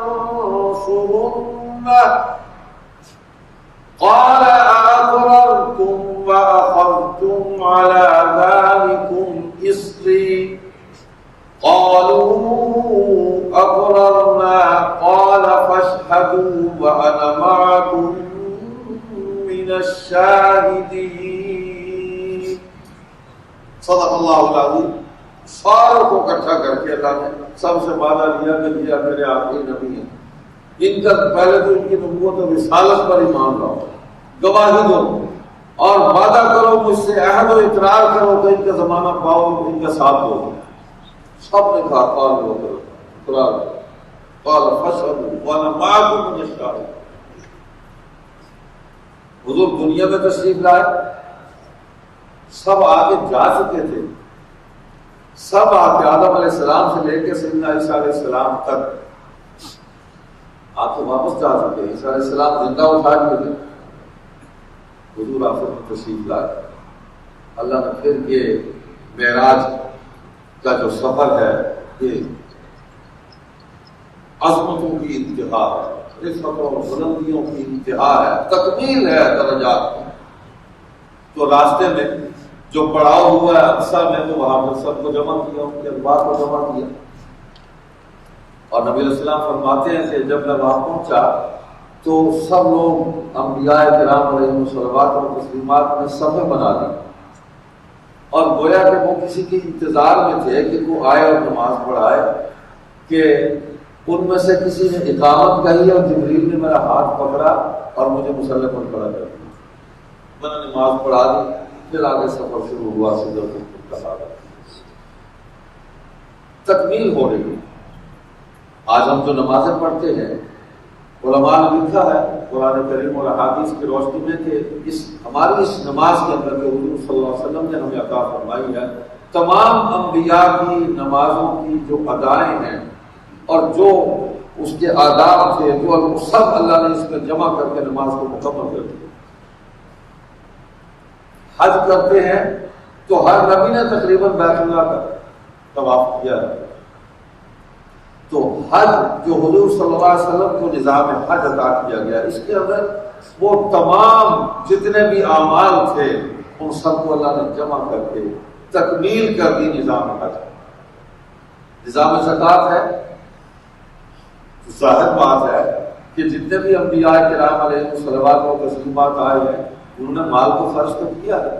قال أأقررتم وأخذتم على ذلكم إصري قالوا أقررنا قال فاشهدوا وأنا معكم من الشاهدين. صدق اللہ العظیم. ساروں کو اکٹھا کر کے اللہ نے سب سے وعدہ لیا کہ یہ میرے آخری نبی ہیں, ان کا پہلے تو ان کی نبوت اور رسالت پر ایمان لاؤ, گواہی دو اور وعدہ کرو مجھ سے, عہد و اقرار کرو کہ ان کا زمانہ پاؤ, ان کا ساتھ دو. سب نے کہا قال لو کرو, اقرار قال فاشهدوا وانا معكم من الشاهدين. حضور دنیا میں تشریف لائے, سب آگے جا چکے تھے, سب آگے آدم علیہ السلام سے لے کے سیدنا عیسیٰ علیہ السلام تک آپ تو واپس جا چکے. عیسیٰ علیہ السلام زندہ اٹھا کے حضور آخر میں تشریف لائے. اللہ نے پھر یہ معراج کا جو سفر ہے یہ عظمتوں کی انتہا ہے, رفعتوں اور بلندیوں کی انتہا ہے, تکمیل ہے درجات کی. تو راستے میں جو پڑاؤ ہوا ہے اقصیٰ میں, تو وہاں پر سب کو جمع کیا, ان کے ارباب کو جمع کیا. اور نبی علیہ السلام فرماتے ہیں کہ جب میں وہاں پہنچا تو سب لوگ انبیاء کرام علیہ الصلوات و تسلیمات نے صفیں بنا دی, اور گویا کہ وہ کسی کے انتظار میں تھے کہ وہ آئے اور نماز پڑھائے. کہ ان میں سے کسی نے اقامت کہی اور جبریل نے میرا ہاتھ پکڑا اور مجھے مصلی پر کھڑا کر دیا, میں نے نماز پڑھا دی. پھر آگے سفر شروع ہوا, سدرۃ المنتہا تکمیل ہو رہی ہے. آج ہم جو نمازیں پڑھتے ہیں, علماء نے لکھا ہے قرآن کریم اور احادیث کی روشنی میں کہ ہماری اس نماز کے اندر کہ حضور صلی اللہ علیہ وسلم نے ہمیں عطا فرمائی ہے, تمام انبیاء کی نمازوں کی جو ادائیں ہیں اور جو اس کے آداب تھے, جو سب اللہ نے اس میں جمع کر کے نماز کو مکمل کر دیا. حج کرتے ہیں تو ہر نبی نے تقریباً بیت اللہ کا طواف کیا ہے. تو حج جو حضور صلی اللہ علیہ وسلم کو نظام حج عطا کیا گیا, اس کے اندر وہ تمام جتنے بھی اعمال تھے ان سب کو اللہ نے جمع کر کے تکمیل کر دی نظام حج. نظام زکوٰۃ ہے, ظاہر بات ہے کہ جتنے بھی انبیاء کرام علیہ الصلوات و تسلیمات آئے ہیں انہوں نے مال کو خرچ تو کیا ہے,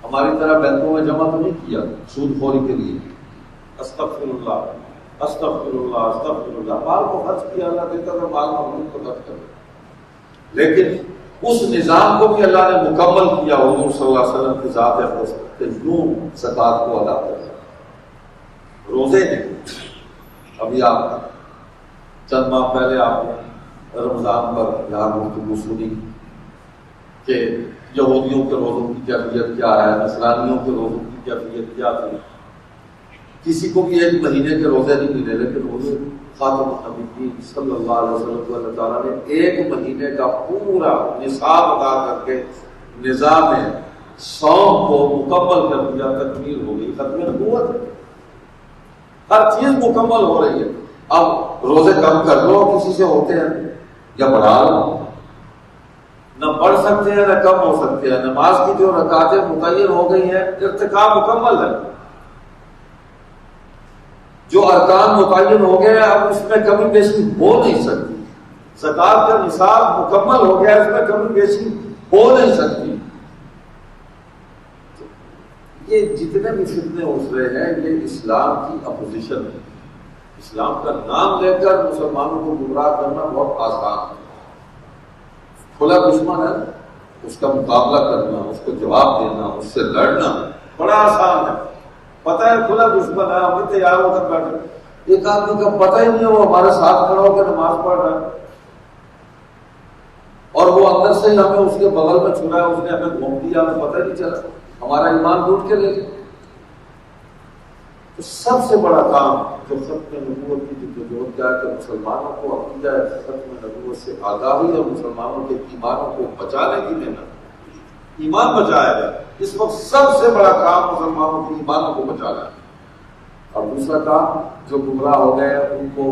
ہماری طرح بینکوں میں جمع تو نہیں کیا سود خوری کے لیے. استغفر اللہ استغفر اللہ استغفر اللہ, مال کو خرچ کیا, اللہ دیتا تھا مال مغلوب کو خرچ کر. لیکن اس نظام کو بھی اللہ نے مکمل کیا حضور صلی اللہ علیہ وسلم کی ذات اقدس کے یوں زکوٰۃ کو ادا کر. روزے ہیں, ابھی آپ چند ماہ پہلے آپ نے رمضان پر یہاں گفتگو سنی کہ یہودیوں کے روزوں کی کیفیت کیا ہے, نصرانیوں کے روزوں کی کیفیت کیا تھی. کسی کو بھی ایک مہینے کے روزے نہیں ملے, لیکن روزے خاتم النبیین صلی اللہ علیہ وسلم کو اللہ تعالیٰ نے ایک مہینے کا پورا نصاب ادا کر کے نظام صوم کو مکمل کر دیا, تکمیل ہو گئی, ختم نبوت ہے, ہر چیز مکمل ہو رہی ہے. اب روزے کم کر لو کسی سے ہوتے ہیں یا بڑھا لو, نہ بڑھ سکتے ہیں نہ کم ہو سکتے ہیں. نماز کی جو رکعتیں متعین ہو گئی ہیں ارتکاب مکمل ہے. جو ارکان متعین ہو گئے اب اس میں کمی بیشی ہو نہیں سکتی. زکات کا نصاب مکمل ہو گیا، اس میں کمی بیشی ہو نہیں سکتی. یہ جتنے بھی فتنے اٹھ رہے ہیں یہ اسلام کی اپوزیشن ہے. اسلام کا نام لے کر مسلمانوں کو گمراہ کرنا بہت آسان ہے. کھلا دشمن ہے، اس کا مقابلہ کرنا، اس کو جواب دینا، اس سے لڑنا بڑا آسان ہے. پتہ ہے کھلا دشمن ہے، ہم بھی تیار ہو کر بیٹھے. ایک آدمی کا پتہ ہی نہیں ہے وہ ہمارے ساتھ کھڑا ہو کے نماز پڑھ رہا ہے اور وہ اندر سے ہی ہمیں اس کے بغل میں چھڑا ہے، اس نے ہمیں گھوم دیا، ہمیں پتہ نہیں چلا، ہمارا ایمان لوٹ کے لے گیا. تو سب سے بڑا کام جو ختم نبوت کی جدوجہد کیا ہے کہ مسلمانوں کو عقیدہ ختم نبوت سے آگاہی اور مسلمانوں کے ایمانوں کو بچانے کی محنت. ایمان بچایا جائے. اس وقت سب سے بڑا کام مسلمانوں کے ایمانوں کو بچانا ہے. اور دوسرا کام جو گمراہ ہو گئے ان کو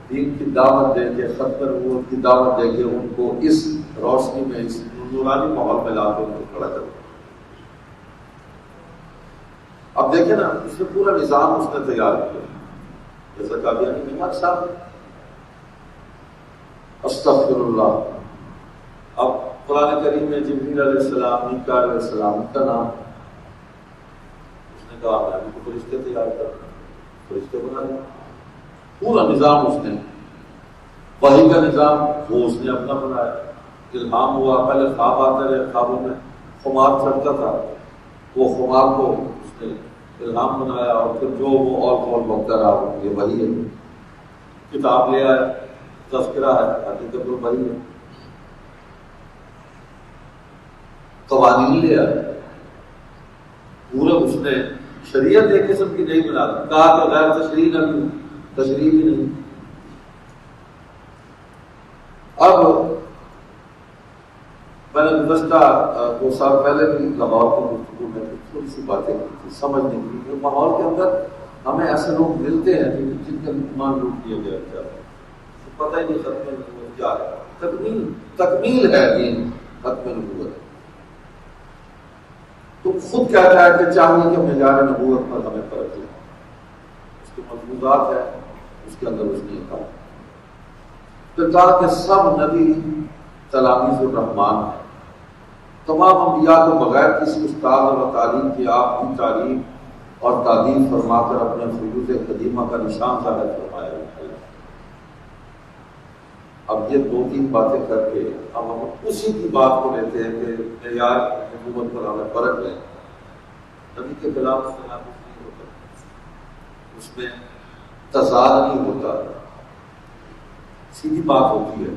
دین کی دعوت دے کے، ختم نبوت کی دعوت دے کے ان کو اس روشنی میں، اس نورانی ماحول میں لا کے ان کو کھڑا کرنا. اب دیکھیں نا اس میں پورا نظام اس نے تیار کیا. جیسا قادیانی نعمت صاحب استغفر اللہ. اب قرآن کریم میں جبریل علیہ السلام، میکائیل علیہ السلام کا نام اس نے کہا میں بھی فرشتے تیار کر، فرشتے بنا دیا. پورا نظام اس نے، وحی کا نظام وہ اس نے اپنا بنایا. الہام ہوا، پہلے خواب آتے رہے، خوابوں میں خمار چڑھتا تھا، وہ خمار کو اس نے الہام بنایا اور پھر جو وہ اور قول بکتا رہا یہ وحی ہے. کتاب لے آیا، تذکرہ ہے، حقیقت وہ وحی ہے. قوانین لے آیا، پورا اس نے شریعت ایک قسم کی نہیں بنا دی. کہا کہ غیر تشریح نہ بھی، تشریح بھی نہیں. اب میں نے گزشتہ 2 سال پہلے بھی لاہور کی گفتگو میں تھوڑی سی باتیں کی تھی سمجھنے کی کہ ماحول کے اندر ہمیں ایسے لوگ ملتے ہیں جن کا ایمان لوٹ کیا گیا کیا پتہ ہی نہیں ختم نبوت کیا ہے. تکمیل ہے دین، ختم نبوت. تو خود کہتا ہے کہ چاہیے کہ معیار نبوت پر ہمیں پرکھ لیں. اس کے مضمونات ہے، اس کے اندر اس نے کہا. پھر کہا کہ سب نبی تلاميذ الرحمان ہیں. تمام انبیاء کو بغیر کسی استاد اور تعلیم کے آپ کی تعلیم اور تعلیم فرما کر اپنے فیوز قدیمہ کا نشان ظاہر فرمایا. اب یہ 2-3 باتیں کر کے ہم اسی کی بات کو لیتے ہیں کہ معیار نبوت پر ہمیں پرکھ لیں. نبی کے خلاف تناقض نہیں ہوتا، اس میں تضاد نہیں ہوتا، سیدھی بات ہوتی ہے.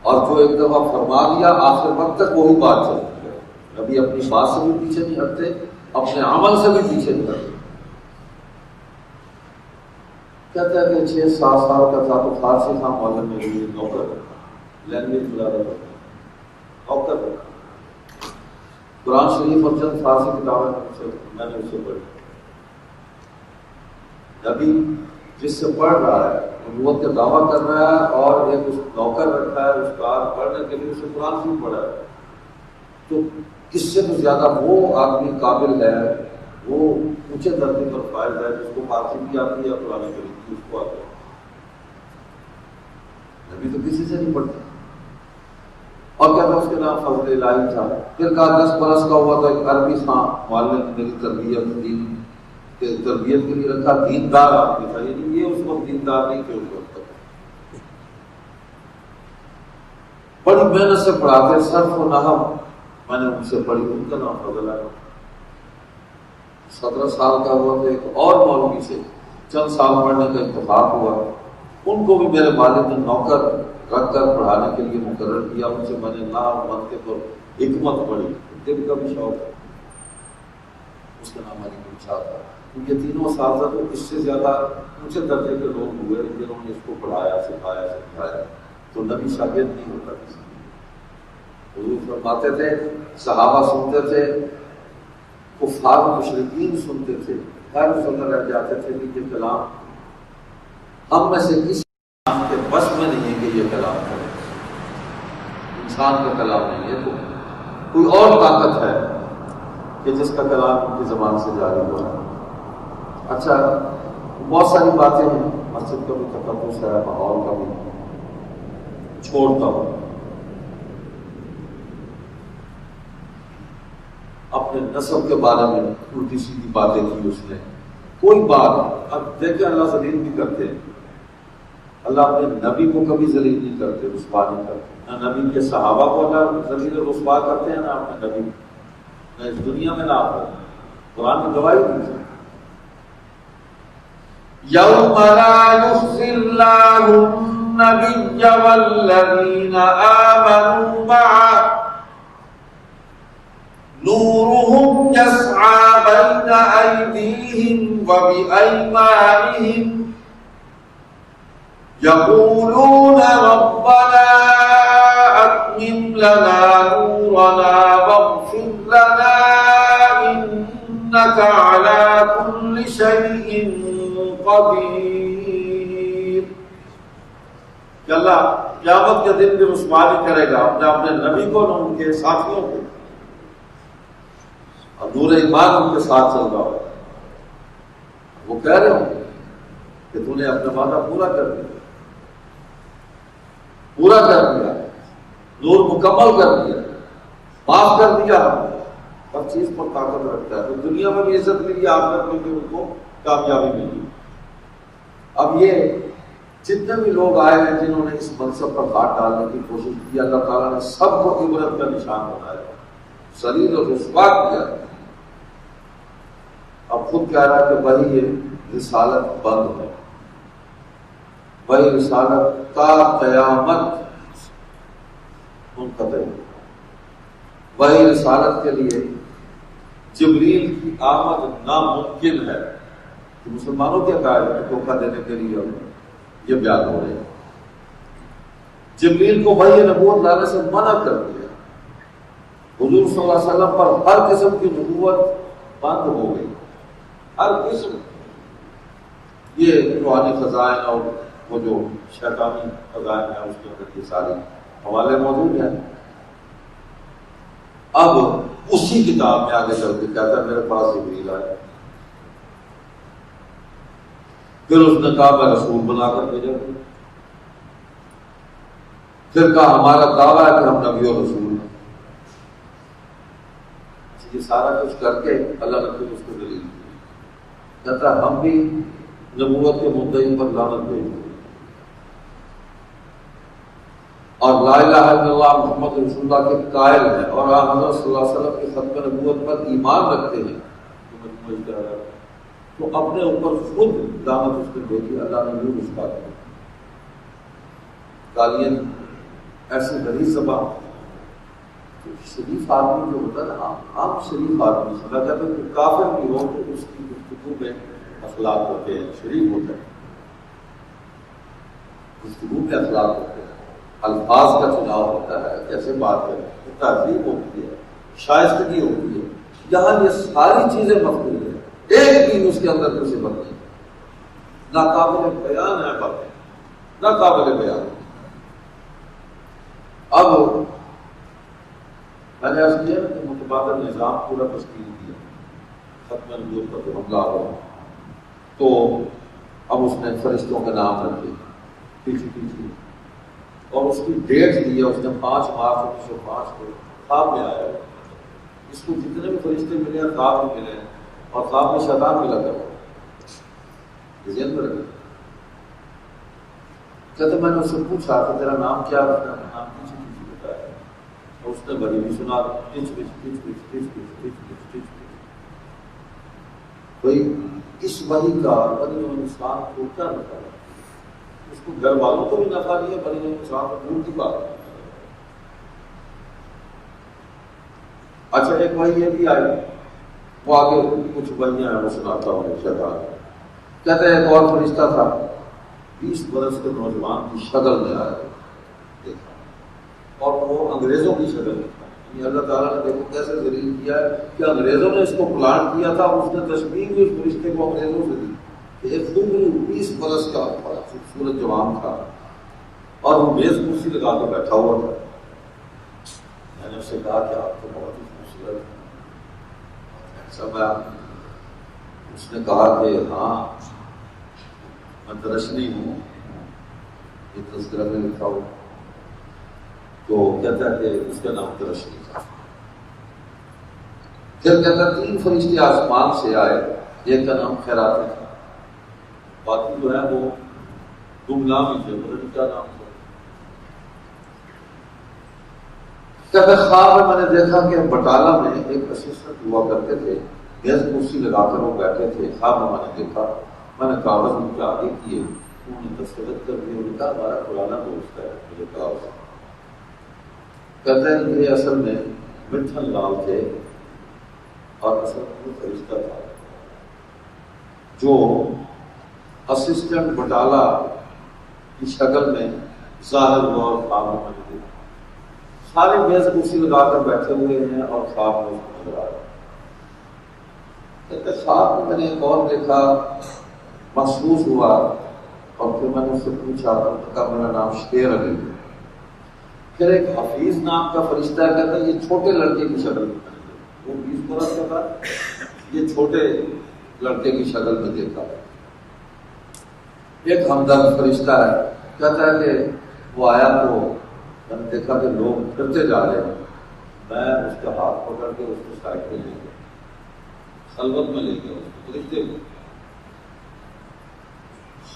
اور جو ایک دفعہ فرما دیا آخر وقت تک وہی بات چلتی ہے. نبی اپنی بات سے بھی پیچھے نہیں ہٹتے، اپنے عمل سے بھی پیچھے نہیں ہٹتے. کہتا ہے کہ 6-7 سال کا تھا تو فارسی تھا، معلم میں لیے نوکر لینگویج بلا رہا تھا، نوکر رکھا. قرآن شریف اور چند فارسی کتابیں میں نے اسے پڑھی. نبی جس سے پڑھ رہا ہے نبوت کا دعویٰ کر رہا ہے اور ایک اس نوکر رکھا ہے استاد پڑھنے کے لیے، اسے قرآن شریف پڑھا ہے. تو اس سے تو زیادہ وہ آدمی قابل ہے، وہ اونچے درجے پر فائز ہے جس کو فارسی بھی آتی ہے، قرآن کریم بھی اس کو آتا ہے. نبی تو کسی سے نہیں پڑھتا. اور کہتا اس کے نام فضل الہی تھا. پھر کہا 10 برس کا ہوا تو ایک عربی خاں معلم میری تربیت کے لیے رکھا. دیندار آدمی تھا، یعنی یہ اس وقت دیندار نہیں تھے، اس وقت بڑی محنت سے پڑھاتے. صرف و نحو میں نے ان سے پڑھی، ان کا نام فضل ہے. 17 سال کا ہوا تو ایک اور مولوی سے چند سال پڑھنے کا اتفاق ہوا. ان کو بھی میرے والد نے نوکر رکھ کر پڑھانے کے لیے مقرر کیا. ان سے میں نے نحو منطق اور حکمت پڑھی. دل کا بھی شوق ہے. اس کا نام علی بن شاہ تھا. یہ تینوں اساتذہ تو اس سے زیادہ اونچے درجے کے لوگ ہوئے جنہوں نے اس کو پڑھایا، سکھایا. تو نبی شاگرد نہیں ہوتا کسی. حضور فرماتے تھے صحابہ سنتے تھے، کفار مشرکین سنتے تھے، ہر سنتے رہ جاتے تھے کہ یہ کلام ہم میں سے کسی کے بس میں نہیں ہے کہ یہ کلام کرے. انسان کا کلام نہیں ہے، تو کوئی اور طاقت ہے کہ جس کا کلام ان کی زبان سے جاری ہو رہا ہے۔ اچھا، بہت ساری باتیں ہیں، مسجد کا بھی تقدس ہے، ماحول کا بھی چھوڑتا ہوں۔ اپنے نسب کے بارے میں الٹی سیدھی باتیں کی اس نے، کوئی بات۔ اب دیکھیں اللہ ذلیل بھی کرتے ہیں، اللہ اپنے نبی کو کبھی ذلیل نہیں کرتے، رسوا نہیں کرتے، نہ نبی کے صحابہ کو اللہ ذلیل اور رسوا کرتے ہیں، نہ اپنے نبی، نہ اس دنیا میں نہ آپ قرآن کی گواہی دی۔ یوم لا یخزی اللہ النبی والذین آمنوا معه نورهم يسعى بين أيديهم وبأيمانهم يقولون ربنا أتمم لنا نورنا واغفر لنا إنك على كل شيء قدير۔ کہ اللہ قیامت کے دن بھی رسوائی کرے گا اپنے نبی کو، نہ ان کے ساتھیوں کو، اور نور ایمان ان کے ساتھ چل رہا ہو۔ وہ کہہ رہے ہوں کہ تو نے اپنا وعدہ پورا کر دیا، پورا کر دیا، نور مکمل کر دیا، معاف کر دیا، ہر چیز پر طاقت رکھتا ہے۔ تو دنیا میں بھی عزت ملی، آخرت میں بھی ان کو کامیابی ملی۔ اب یہ جتنے بھی لوگ آئے ہیں جنہوں نے اس منصب پر ہاتھ ڈالنے کی کوشش کی، اللہ تعالیٰ نے سب کو عبرت کا نشان بنایا، ذلیل اور رسوا کیا۔ اب خود کہہ رہا ہے کہ وہی یہ رسالت بند ہے، وہی رسالت تا قیامت منقطع ہے۔ وہی رسالت کے لیے جبریل کی آمد ناممکن ہے۔ کہ مسلمانوں کیا کہا ہے کہ دھوکہ دینے کے لیے یہ بیان ہو رہے ہیں۔ جبریل کو وحی نبوت لانے سے منع کر دیا، حضور صلی اللہ علیہ وسلم پر ہر قسم کی نبوت بند ہو گئی، ہر قسم۔ یہ روحانی خزائن اور وہ جو شیطانی خزائن ہیں اس کے اندر یہ ساری حوالے موجود ہیں۔ اب اسی کتاب میں آگے چل کے کہتا ہے میرے پاس جبریل آیا، پھر اس نے کہا میں رسول بنا کر بھیجا، پھر کہا ہمارا دعویٰ ہے کہ ہم نبی اور رسول ہیں۔ یہ سارا کچھ کر کے اللہ نے پھر اس کو دلیل دی، کہتا ہم بھی نبوت کے مدعی پر لعنت بھیج دیں، اور لا الہ الا اللہ محمد رسول اللہ کے قائل ہیں، اور آپ حضرت صلی اللہ علیہ وسلم کی ختم نبوت پر ایمان رکھتے ہیں، تو اپنے اوپر خود لعنت اس نے بھیجی۔ اللہ نے یوں رسوا کیا، گالیاں ایسی غلیظ زبان۔ شریف آدمی جو ہوتا ہے نا، عام شریف آدمی سمجھا جاتا ہے کہ کافر بھی ہو تو اس کی گفتگو میں اخلاق ہوتے ہیں، شریف ہوتا ہے، گفتگو میں اخلاق ہوتے ہیں، الفاظ کا چناؤ ہوتا ہے، کیسے بات کریں، تہذیب ہوتی ہے، شائستگی ہوتی ہے۔ یہاں یہ ساری چیزیں مفقود ہیں، ایک بھی اس کے اندر کسی بات نہیں، ناقابل بیان ہے باتیں، ناقابل بیان۔ اب میں نے عرض کیا کہ متبادل نظام پورا تشکیل کیا، ختم نبوت پر جو حملہ ہوا تو اب اس نے فرشتوں کے نام رکھے پیچھے پیچھے، اور اس کی ڈیٹ دی ہے، اس نے 5 مارچ 1905 کو خواب میں آیا۔ اس کو جتنے بھی فرشتے ملے ہیں خواب میں ملے ہیں، اور خواب میں شیطان ملا کر ذہن میں رکھے۔ کہتے میں نے اس سے پوچھا کہ تیرا نام کیا رکھنا ہے؟ نام پیچھے پیچھے بتایا، اور اس نے بڑی بھی سنا touch pitch touch pitch touch pitch touch pitch touch pitch. بھائی اس وحی کا بنی انسان کو کیا نفع ہے؟ اس کو گھر والوں کو بھی نفع نہیں ہے، بنی انسان کو دور کی بات ہے۔ اچھا ایک وحی یہ بھی آئی، وہ آگے کچھ وحیاں ہیں وہ سناتا ہوں شیطان۔ کہتے ہیں ایک اور فرشتہ تھا 20 برس کے نوجوان کی شکل میں آیا دیکھا، اور وہ انگریزوں کی شکل میں تھا۔ یعنی اللہ تعالیٰ نے دیکھو کیسے ذلیل کیا ہے کہ انگریزوں نے اس کو پلان کیا تھا، اس نے تشبیہ بھی اس فرشتے کو انگریزوں سے دی کہ ایک خوب 20 برس کا بڑا خوبصورت جوان تھا، اور وہ میز کرسی لگا کے بیٹھا ہوا تھا، میں نے اس سے کہا کہ آپ تو بہت ہی خوبصورت ہیں، ایسا میں، اس نے کہا کہ ہاں میں درشنی ہوں، یہ تذکرہ میں لکھا ہوں، تو کہتا ہے کہ اس کا نام درشنی تھا۔ پھر کہتا 3 فرشتے آسمان سے آئے، ایک کا نام خیراتی تھا، باقی جو ہے وہ گمنام ہی تھے، ان کا نام تھا۔ کہتے خواب میں نے دیکھا کہ بٹالہ میں ایک اسسٹنٹ ہوا کرتے تھے، میز کرسی لگا کر وہ بیٹھے تھے۔ خواب میں نے دیکھا، میں نے کاغذ ان کے آگے کیے، انہوں نے دستخط کر دیے، ان کا ہمارا پرانا دوست ہے، مجھے کہا اس نے۔ کہتے ہیں یہ اصل میں مٹھن لال تھے اور اصل میں فرشتہ تھا جو اسسٹنٹ بٹالہ کی شکل میں ظاہر ہوا اور خواب میں نے دیکھا۔ سارے میز کرسی لگا کر بیٹھے ہوئے ہیں اور خواب میں نظر آ رہا ہے۔ کہتے خواب میں نے ایک اور دیکھا، محسوس ہوا، اور پھر میں نے اس سے پوچھا، کہا میرا نام شیر علی ہے۔ پھر ایک حفیظ نام کا فرشتہ ہے، کہتا ہے یہ چھوٹے لڑکے کی شکل میں، وہ 20 برس کا تھا، یہ چھوٹے لڑکے کی شکل میں دیکھا۔ ایک ہمدرد فرشتہ ہے، کہتا ہے کہ وہ آیا تو میں نے دیکھا کہ لوگ پھرتے جا رہے ہیں، میں اس کا ہاتھ پکڑ کے اس کو سائڈ پہ لے گیا، خلوت میں لے گیا اس کو فرشتے کو،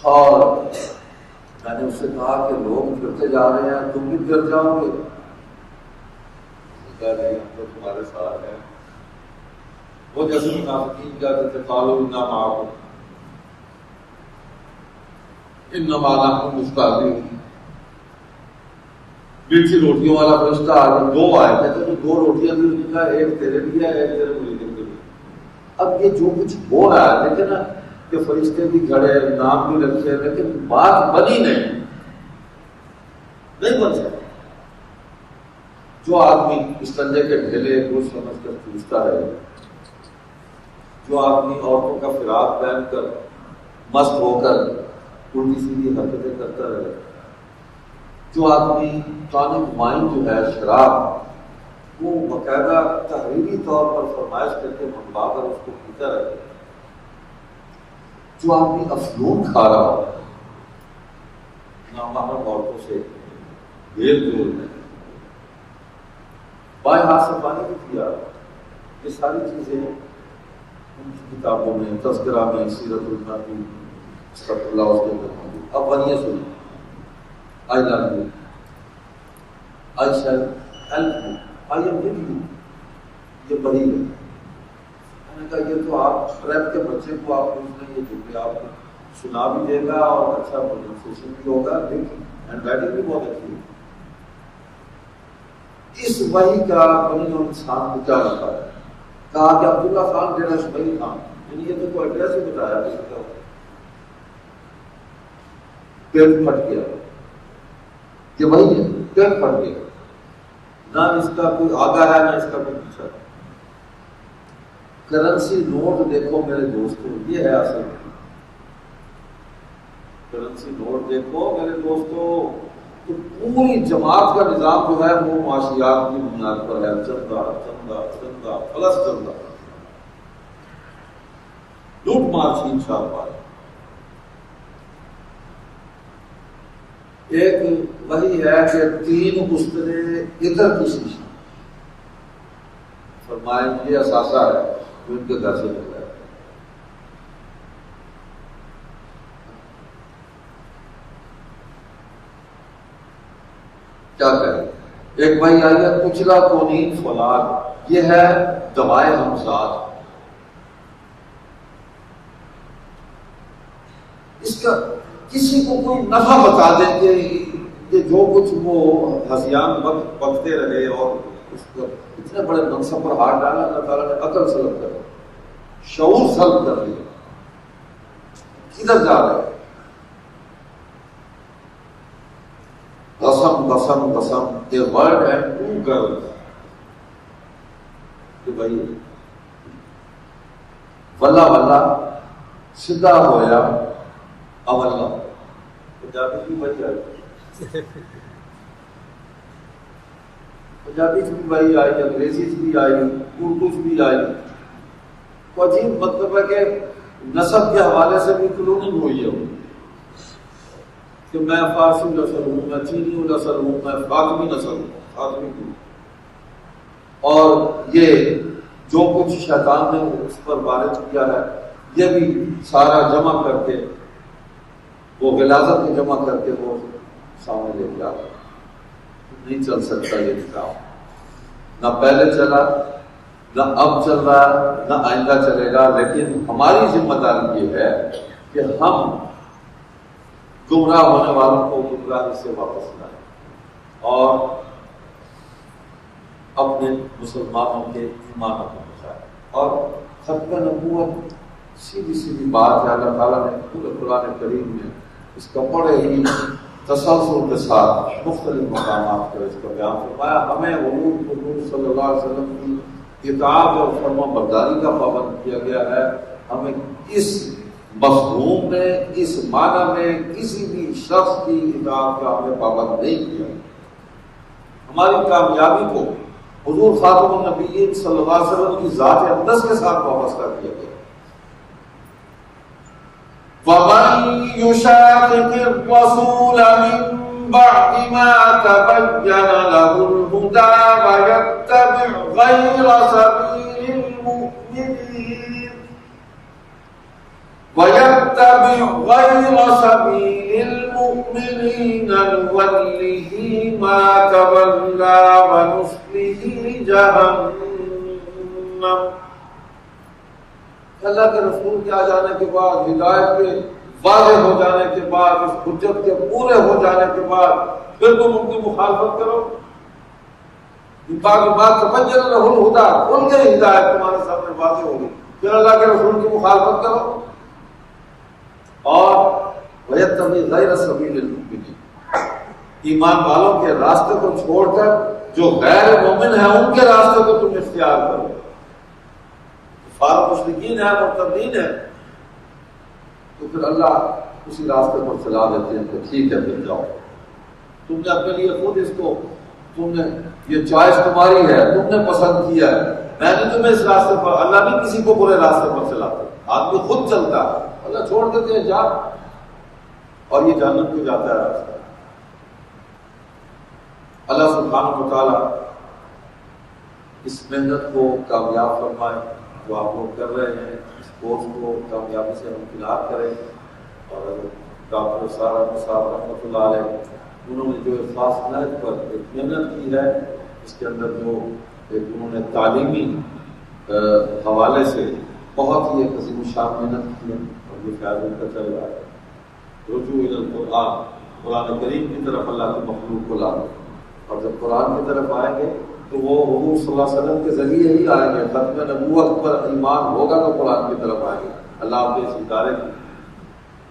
اور میں نے اس سے کہا کہ لوگ پھرتے جا رہے ہیں، تم بھی پھر جاؤ گے؟ کہا نہیں، ہم تو تمہارے ساتھ ہیں۔ وہ جیسے منافقین کہتے تھے قالوا انا معکم انما نحن مستہزئون۔ میٹھی روٹیوں والا فرشتہ آگے 2 آئے، کہتے تو 2 روٹیاں دی، اس نے کہا ایک تیرے لیے ہے، ایک تیرے مریدوں کے لیے۔ اب یہ جو کچھ ہو رہا ہے دیکھیں نا، کہ فرشتے بھی کھڑے، نام بھی رکھے، لیکن بات بنی نہیں بن سکتی۔ جو آدمی استنجے کے ڈھیلے کو سمجھ کر پوچھتا ہے، جو آدمی عورتوں کا فراق پہن کر مست ہو کر الٹی سیدھی حرکتیں کرتا رہے، جو آدمی ٹانک وائن جو ہے شراب، وہ باقاعدہ تحریری طور پر فرمائش کر کے منگوا کر اس کو پیتا رہے، جو آدمی افیون کھا رہا ہو، نامحرم عورتوں سے بھیل جول میں، بائیں ہاتھ سے پانی بھی پیا، یہ ساری چیزیں ان کی کتابوں میں، تذکرہ میں، سیرت النبی استغفر اللہ اس کے اندر موجود۔ اب بنیے سنیں، I love you, I shall help you, I am with you, یہ بڑی ہے۔ میں نے کہا یہ تو آپ ریپ کے بچے کو آپ پوچھ لیں، یہ جملے آپ کو سنا بھی دے گا اور اچھا پروننسیشن بھی ہوگا، لیکن ہینڈ رائٹنگ بھی بہت اچھی ہے۔ اس وحی کا بنی اور انسان کو کیا لگتا ہے؟ کہا کہ عبداللہ خان ڈیرا شبیل خان، یعنی یہ تو کوئی ایڈریس ہی بتایا، پیٹ پھٹ گیا، یہ وہی ہے، پیٹ پھٹ گیا، نہ اس کا کوئی آگا ہے نہ اس کا کوئی پیچھا ہے۔ کرنسی نوٹ دیکھو میرے دوستوں، یہ ہے اصل کرنسی نوٹ دیکھو میرے دوستوں، تو پوری جماعت کا نظام جو ہے وہ معاشیات کی بنیاد پر ہے، چندہ چندہ چندہ پلس چندہ، لوٹ مار چھین چھاپ پائے۔ ایک وہی ہے کہ 3 استرے ادھر کی شیشی، فرمائیں یہ اثاثہ ہے جو ان کے گھر سے نکلا ہے۔ کیا کریں؟ ایک بھائی آئیے، کچلا کونین فولاد، یہ ہے دوائے ہمزاد، اس کا کسی کو کوئی نفع بتا دیں کہ یہ جو کچھ وہ ہذیان وقت بکتے رہے اور اس کو اتنے بڑے منصب پر ہاتھ ڈالا، اللہ تعالیٰ نے عقل سلب کر شعور سلب کر دیا، کدھر جا رہے ہیں؟ قسم قسم قسم، اے ورڈ اینڈ 2 گرلز، کہ بھائی واللہ واللہ سیدھا ہویا اولا، پنجابی بھی بھائی آئے پنجابی سے بھی وہی آئی، انگریزی سے بھی آئی، اردو سے بھی آئی. تو عجیب مطلب ہے کہ نسب کے حوالے سے بھی کلوننگ ہوئی ہے کہ میں فارسی نسل ہوں، میں چینی نسل ہوں، میں فاطمی نسل ہوں، فاطمی ہوں. اور یہ جو کچھ شیطان نے اس پر وارد کیا ہے یہ بھی سارا جمع کر کے وہ غلاظت میں جمع کر کے وہ سامنے لے کے آتا. نہیں چل سکتا یہ نظام، نہ پہلے چلا، نہ اب چل رہا ہے، نہ آئندہ چلے گا. لیکن ہماری ذمہ داری یہ ہے کہ ہم گمراہ ہونے والوں کو گمراہی سے واپس لائیں اور اپنے مسلمانوں کے ایمان کو بچائیں. اور ختم نبوت سیدھی سیدھی بات ہے. اللہ تعالیٰ نے پورے قرآن کریم میں اس کا بڑے ہی تسلسل کے ساتھ مختلف مقامات پر اس کا بیان فرمایا. ہمیں حضور صلی اللہ علیہ وسلم کی اطاعت اور فرما برداری کا پابند کیا گیا ہے. ہمیں اس مفہوم میں، اس معنی میں کسی بھی شخص کی اطاعت کا ہمیں پابند نہیں کیا. ہماری کامیابی کو حضور خاتم النبیین صلی اللہ علیہ وسلم کی ذات اقدس کے ساتھ وابستہ کیا گیا. وَمَن يُشَاقِقِ الرَّسُولَ مِن بَعْدِ مَا تَبَيَّنَ لَهُ الْهُدَىٰ وَيَتَّبِعْ غَيْرَ سَبِيلِ الْمُؤْمِنِينَ نُوَلِّهِ مَا تَوَلَّىٰ وَنُصْلِهِ جَهَنَّمَ. اللہ کے رسول کے آ جانے کے بعد، ہدایت کے واضح ہو جانے کے بعد، اس حجت کے پورے ہو جانے کے بعد پھر تم ان کی مخالفت کرو. بات تبین لہ الہدیٰ، ان کے ہدایت تمہارے سامنے واضح ہوگی، پھر اللہ کے رسول کی مخالفت کرو. اور وَيَتَّبِعْ غَيْرَ سَبِيلِ الْمُؤْمِنِينَ، ایمان والوں کے راستے کو چھوڑ کر جو غیر مومن ہیں ان کے راستے کو تم اختیار کرو. کفار مشرکین ہیں، مرتدین ہیں، تو پھر اللہ اسی راستے پر چلا دیتے ہیں کہ ٹھیک ہے پھر جاؤ. تم نے اپنے لیے خود اس کو، تم نے یہ چوائس تمہاری ہے، تم نے پسند کیا ہے. میں نے تمہیں اس راستے پر، اللہ نہیں کسی کو برے راستے پر چلاتا، آدمی خود چلتا ہے. اللہ چھوڑ دیتے ہیں جا، اور یہ جہنم کو جاتا ہے راستہ. اللہ سبحانہ و تعالیٰ اس محنت کو کامیاب فرمائے جو آپ لوگ کر رہے ہیں. اس کورس کو کامیابی سے ہمکنار کریں. اور ڈاکٹر سارا صاحب رحمۃ اللہ علیہ، انہوں نے جو خاص نہج پر ایک محنت کی ہے، اس کے اندر جو ایک انہوں نے تعلیمی حوالے سے بہت ہی ایک عظیم الشان محنت کی ہے، اور یہ خیال ان کا چل رہا ہے. رجوع الی القرآن، قرآن کریم کی طرف اللہ کی مخلوق کو لانا. اور جب قرآن کی طرف آئیں گے تو وہ حضور صلی اللہ علیہ وسلم کے ذریعے ہی آئیں گے. ختم نبوت پر ایمان ہوگا تو قرآن کی طرف آئیں گے. اللہ آپ کے اس ادارے کی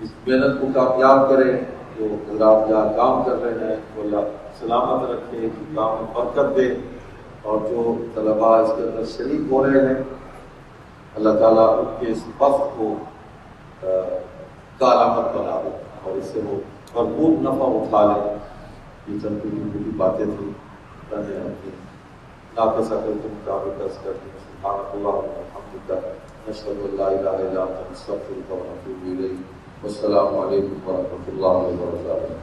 اس محنت کو کامیاب کرے. جو حضرات یہاں کام کر رہے ہیں وہ اللہ سلامت رکھے، کام میں برکت دے. اور جو طلباء اس کے اندر شریک ہو رہے ہیں، اللہ تعالیٰ ان کے اس وقت کو کارآمد بنا دے اور اس سے وہ بھرپور نفع اٹھا لیں. یہ چند کی باتیں تھیں، میں نے اپنی ناقص عقل کے مطابق درس کر دی. سبحانک اللہم و بحمدک، نشہد ان لا الہ الا انت، نستغفرک و نتوب الیک. والسلام علیکم ورحمۃ اللہ وبرکاتہ.